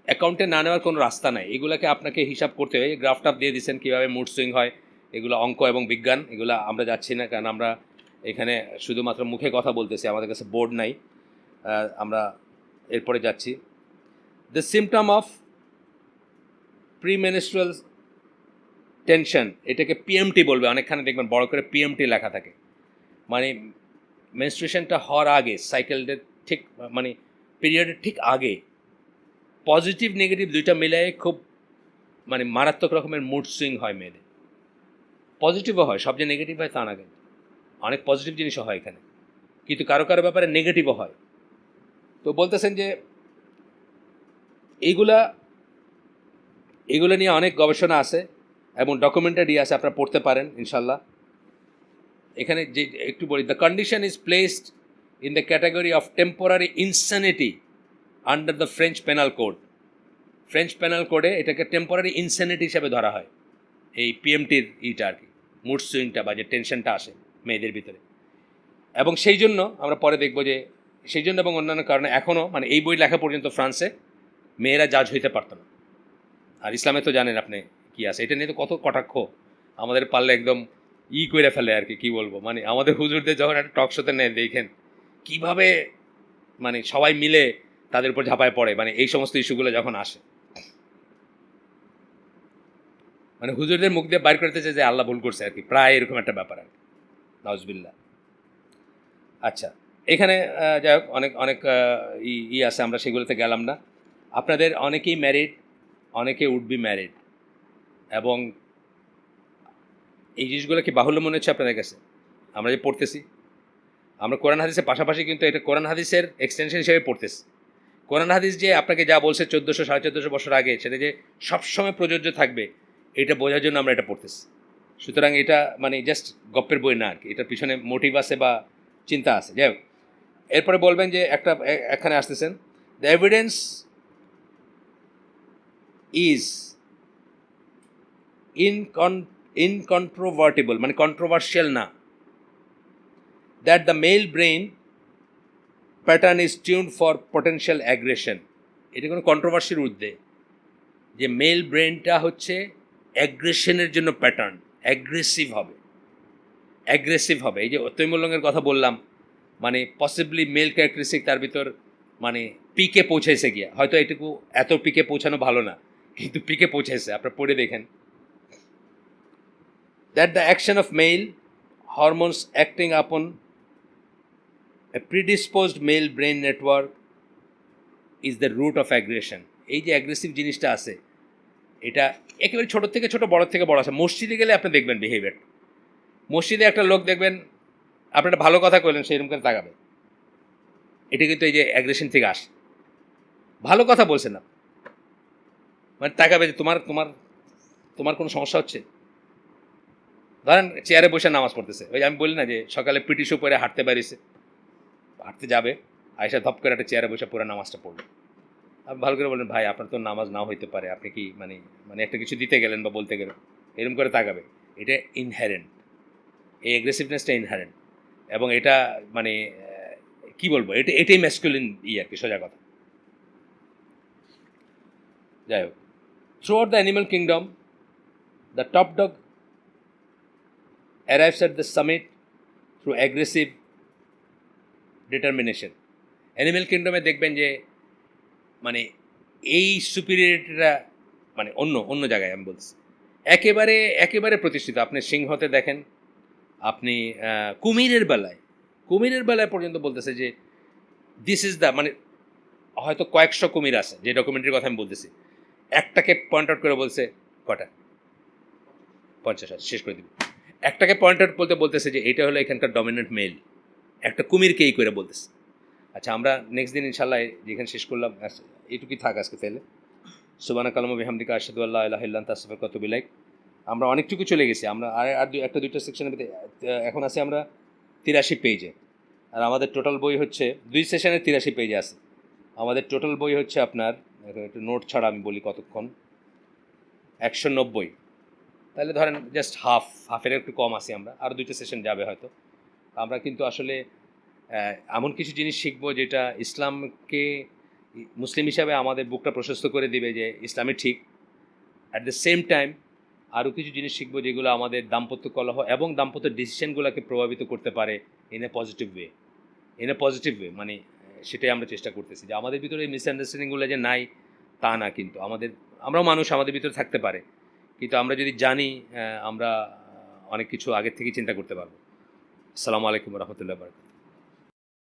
A: অ্যাকাউন্টে না নেওয়ার কোনো রাস্তা নাই, এগুলাকে আপনাকে হিসাব করতে হয়। গ্রাফটাপ দিয়ে দিচ্ছেন কীভাবে মুড সুইং হয়, এগুলো অঙ্ক এবং বিজ্ঞান, এগুলো আমরা যাচ্ছি না, কারণ আমরা এখানে শুধুমাত্র মুখে কথা বলতেছি, আমাদের কাছে বোর্ড নাই। আমরা এরপরে যাচ্ছি, the symptom of premenstrual tension, এটাকে পিএমটি বলবে, অনেকখানে দেখবেন বড় করে পিএমটি লেখা থাকে, মানে মেনস্ট্রুয়েশনটা হওয়ার আগে, সাইকেলটা ঠিক মানে পিরিয়ডের ঠিক আগে পজিটিভ নেগেটিভ দুইটা মিলাই খুব মানে মারাত্মক রকমের মুড সুইং হয় মেয়েদের। পজিটিভও হয়, সব যে নেগেটিভ হয় তা না, কিন্তু অনেক পজিটিভ জিনিসও হয় এখানে, কিন্তু কারো কারো ব্যাপারে নেগেটিভও হয়। তো বলতেছেন যে এইগুলো নিয়ে অনেক গবেষণা আছে এবং ডকুমেন্টারি আছে, আপনারা পড়তে পারেন ইনশাল্লাহ। এখানে যে একটু বলি, the condition is placed in the category of temporary insanity under the French penal code. French penal কোডে এটাকে টেম্পোরারি ইনস্যানিটি হিসাবে ধরা হয়, এই পিএমটির ইটা আর কি, মুড সুইংটা বা যে টেনশনটা আসে মেয়েদের ভিতরে। এবং সেই জন্য আমরা পরে দেখব যে সেই জন্য এবং অন্যান্য কারণে এখনও মানে এই বই লেখা পর্যন্ত ফ্রান্সে মেয়েরা জাজ হইতে পারত না। আর ইসলামে তো জানেন আপনি কী আছে, এটা নিয়ে তো কত কটাক্ষ, আমাদের পারলে একদম করে ফেলে আর কি, কী বলবো, মানে আমাদের হুজুরদের যখন একটা টক শোতে নেয় দেখেন কীভাবে মানে সবাই মিলে তাদের উপর ঝাঁপায় পড়ে, মানে এই সমস্ত ইস্যুগুলো যখন আসে, মানে হুজুরদের মুখ দিয়ে বাইর করতেছে যে আল্লাহ ভুল করছে আর কি, প্রায় এরকম একটা ব্যাপার আর কি, নাউজুবিল্লাহ। আচ্ছা, এখানে যাই হোক অনেক অনেক আছে, আমরা সেগুলোতে গেলাম না। আপনাদের অনেকেই ম্যারিড, অনেকে উড বি ম্যারিড, এবং এই জিনিসগুলো কি বাহুল্য মনে হচ্ছে আপনাদের কাছে? আমরা যে পড়তেছি, আমরা কোরআন হাদিসের পাশাপাশি কিন্তু এটা কোরআন হাদিসের এক্সটেনশন হিসেবে পড়তেছি। কোরআন হাদিস যে আপনাকে যা বলছে 1400 1450 বছর আগে, সেটা যে সবসময় প্রযোজ্য থাকবে এটা বোঝার জন্য আমরা এটা পড়তেছি। সুতরাং এটা মানে জাস্ট গপ্পের বই না আর কি, এটার পিছনে মোটিভ আছে বা চিন্তা আছে। যাই হোক, এরপরে বলবেন যে এখানে আসতেছেন, দ্য এভিডেন্স ইজ ইনকন্ট্রোভার্টিবল, মানে কন্ট্রোভার্সিয়াল না, that the male brain pattern is tuned for potential aggression. এটা কোনো কন্ট্রোভার্সির ঊর্ধ্বে, যে মেল ব্রেনটা হচ্ছে অ্যাগ্রেশনের জন্য প্যাটার্ন, অ্যাগ্রেসিভ হবে। এই যে তৈমুল্লঙ্গের কথা বললাম, মানে পসিবলি মেল ক্যারেক্টারিস্টিক তার ভিতর মানে পিকে পৌঁছাইছে গিয়া, হয়তো এটুকু এত পিকে পৌঁছানো ভালো না, কিন্তু পিকে পৌঁছাইছে, আপনারা পড়ে দেখেন। That the action of male hormones acting upon a predisposed male brain network is the root of aggression. এই যে অ্যাগ্রেসিভ জিনিসটা আছে, এটা একেবারে ছোটো থেকে ছোটো, বড় থেকে বড় আছে। মসজিদে গেলে আপনি দেখবেন বিহেভিয়ার, মসজিদে একটা লোক দেখবেন, আপনি একটা ভালো কথা কইলেন সেই রকম করে তাকাবে, এটা কিন্তু এই যে অ্যাগ্রেশন থেকে আসে। ভালো কথা বলছেন না, মানে তাকাবে যে তোমার তোমার তোমার কোনো সমস্যা হচ্ছে। ধরেন চেয়ারে বসে নামাজ পড়তেছে, ওই যে আমি বলি না যে সকালে পিটি শু পরে হাঁটতে বেরিয়েছে, হাঁটতে যাবে, আয়সা ধপ করে একটা চেয়ারে বসে পুরো নামাজটা পড়লো। আপনি ভালো করে বলেন, ভাই আপনার তো নামাজ নাও হইতে পারে, আপনি কি মানে মানে একটা কিছু দিতে গেলেন বা বলতে গেলেন, এরকম করে তাকাবে। এটা ইনহেরেন্ট, এই অ্যাগ্রেসিভনেসটা ইনহেরেন্ট, এবং এটা মানে কি বলবো, এটাই ম্যাসকুলিন আর কি, সোজা কথা। যাই হোক, throughout the animal kingdom the top dog arrives at the summit through aggressive determination. Animal কিংডমে দেখবেন যে মানে এই সুপিরিয়রিটিটা মানে অন্য অন্য জায়গায় আমি বলছি, একেবারে একেবারে প্রতিষ্ঠিত। আপনি সিংহতে দেখেন, আপনি কুমিরের বেলায় পর্যন্ত বলতেছে যে দিস ইজ দ্য, মানে হয়তো কয়েকশো কুমির আছে যে ডকুমেন্টারির কথা আমি বলতেছি, একটাকে পয়েন্ট আউট করে বলছে কটা, 50 আছে, শেষ করে দিব। একটাকে পয়েন্ট আউট বলতেছে যে এটা হলো এখানকার ডমিনেন্ট মেল, একটা কুমিরকে এই করে বলতেছে। আচ্ছা, আমরা নেক্সট দিন ইনশাল্লাহ যেখানে শেষ করলাম এইটুকুই থাক আজকে তাহলে। সুবহানাকা আল্লাহুম্মা বিহামদিকা আশহাদু আল্লা ইলাহা ইল্লা আনতা আস্তাগফিরুকা ওয়া আতুবু ইলাইক। আমরা অনেকটুকু চলে গেছি, আমরা আর একটা দুইটা সেকশনের ভিতরে এখন আছি আমরা 83 পেজে, আর আমাদের টোটাল বই হচ্ছে 2 সেশনে 83 পেজে আছে। আমাদের টোটাল বই হচ্ছে আপনার, একটু নোট ছাড়া আমি বলি কতক্ষণ, 190। তাহলে ধরেন জাস্ট হাফের একটু কম আছি আমরা, আর 2টা সেশন যাবে হয়তো। আমরা কিন্তু আসলে এমন কিছু জিনিস শিখবো যেটা ইসলামকে মুসলিম হিসাবে আমাদের বুকটা প্রশস্ত করে দিবে যে ইসলামই ঠিক। অ্যাট দ্য সেম টাইম আরও কিছু জিনিস শিখবো যেগুলো আমাদের দাম্পত্য কলহ এবং দাম্পত্য ডিসিশনগুলোকে প্রভাবিত করতে পারে ইন এ পজিটিভ ওয়ে। মানে সেটাই আমরা চেষ্টা করতেছি, যে আমাদের ভিতরে এই মিসআন্ডারস্ট্যান্ডিংগুলো যে নাই তা না, কিন্তু আমরাও মানুষ, আমাদের ভিতরে থাকতে পারে, কিন্তু আমরা যদি জানি আমরা অনেক কিছু আগের থেকেই চিন্তা করতে পারবো। আসসালামু আলাইকুম রহমতুল্লাহ বারাকাতুহু।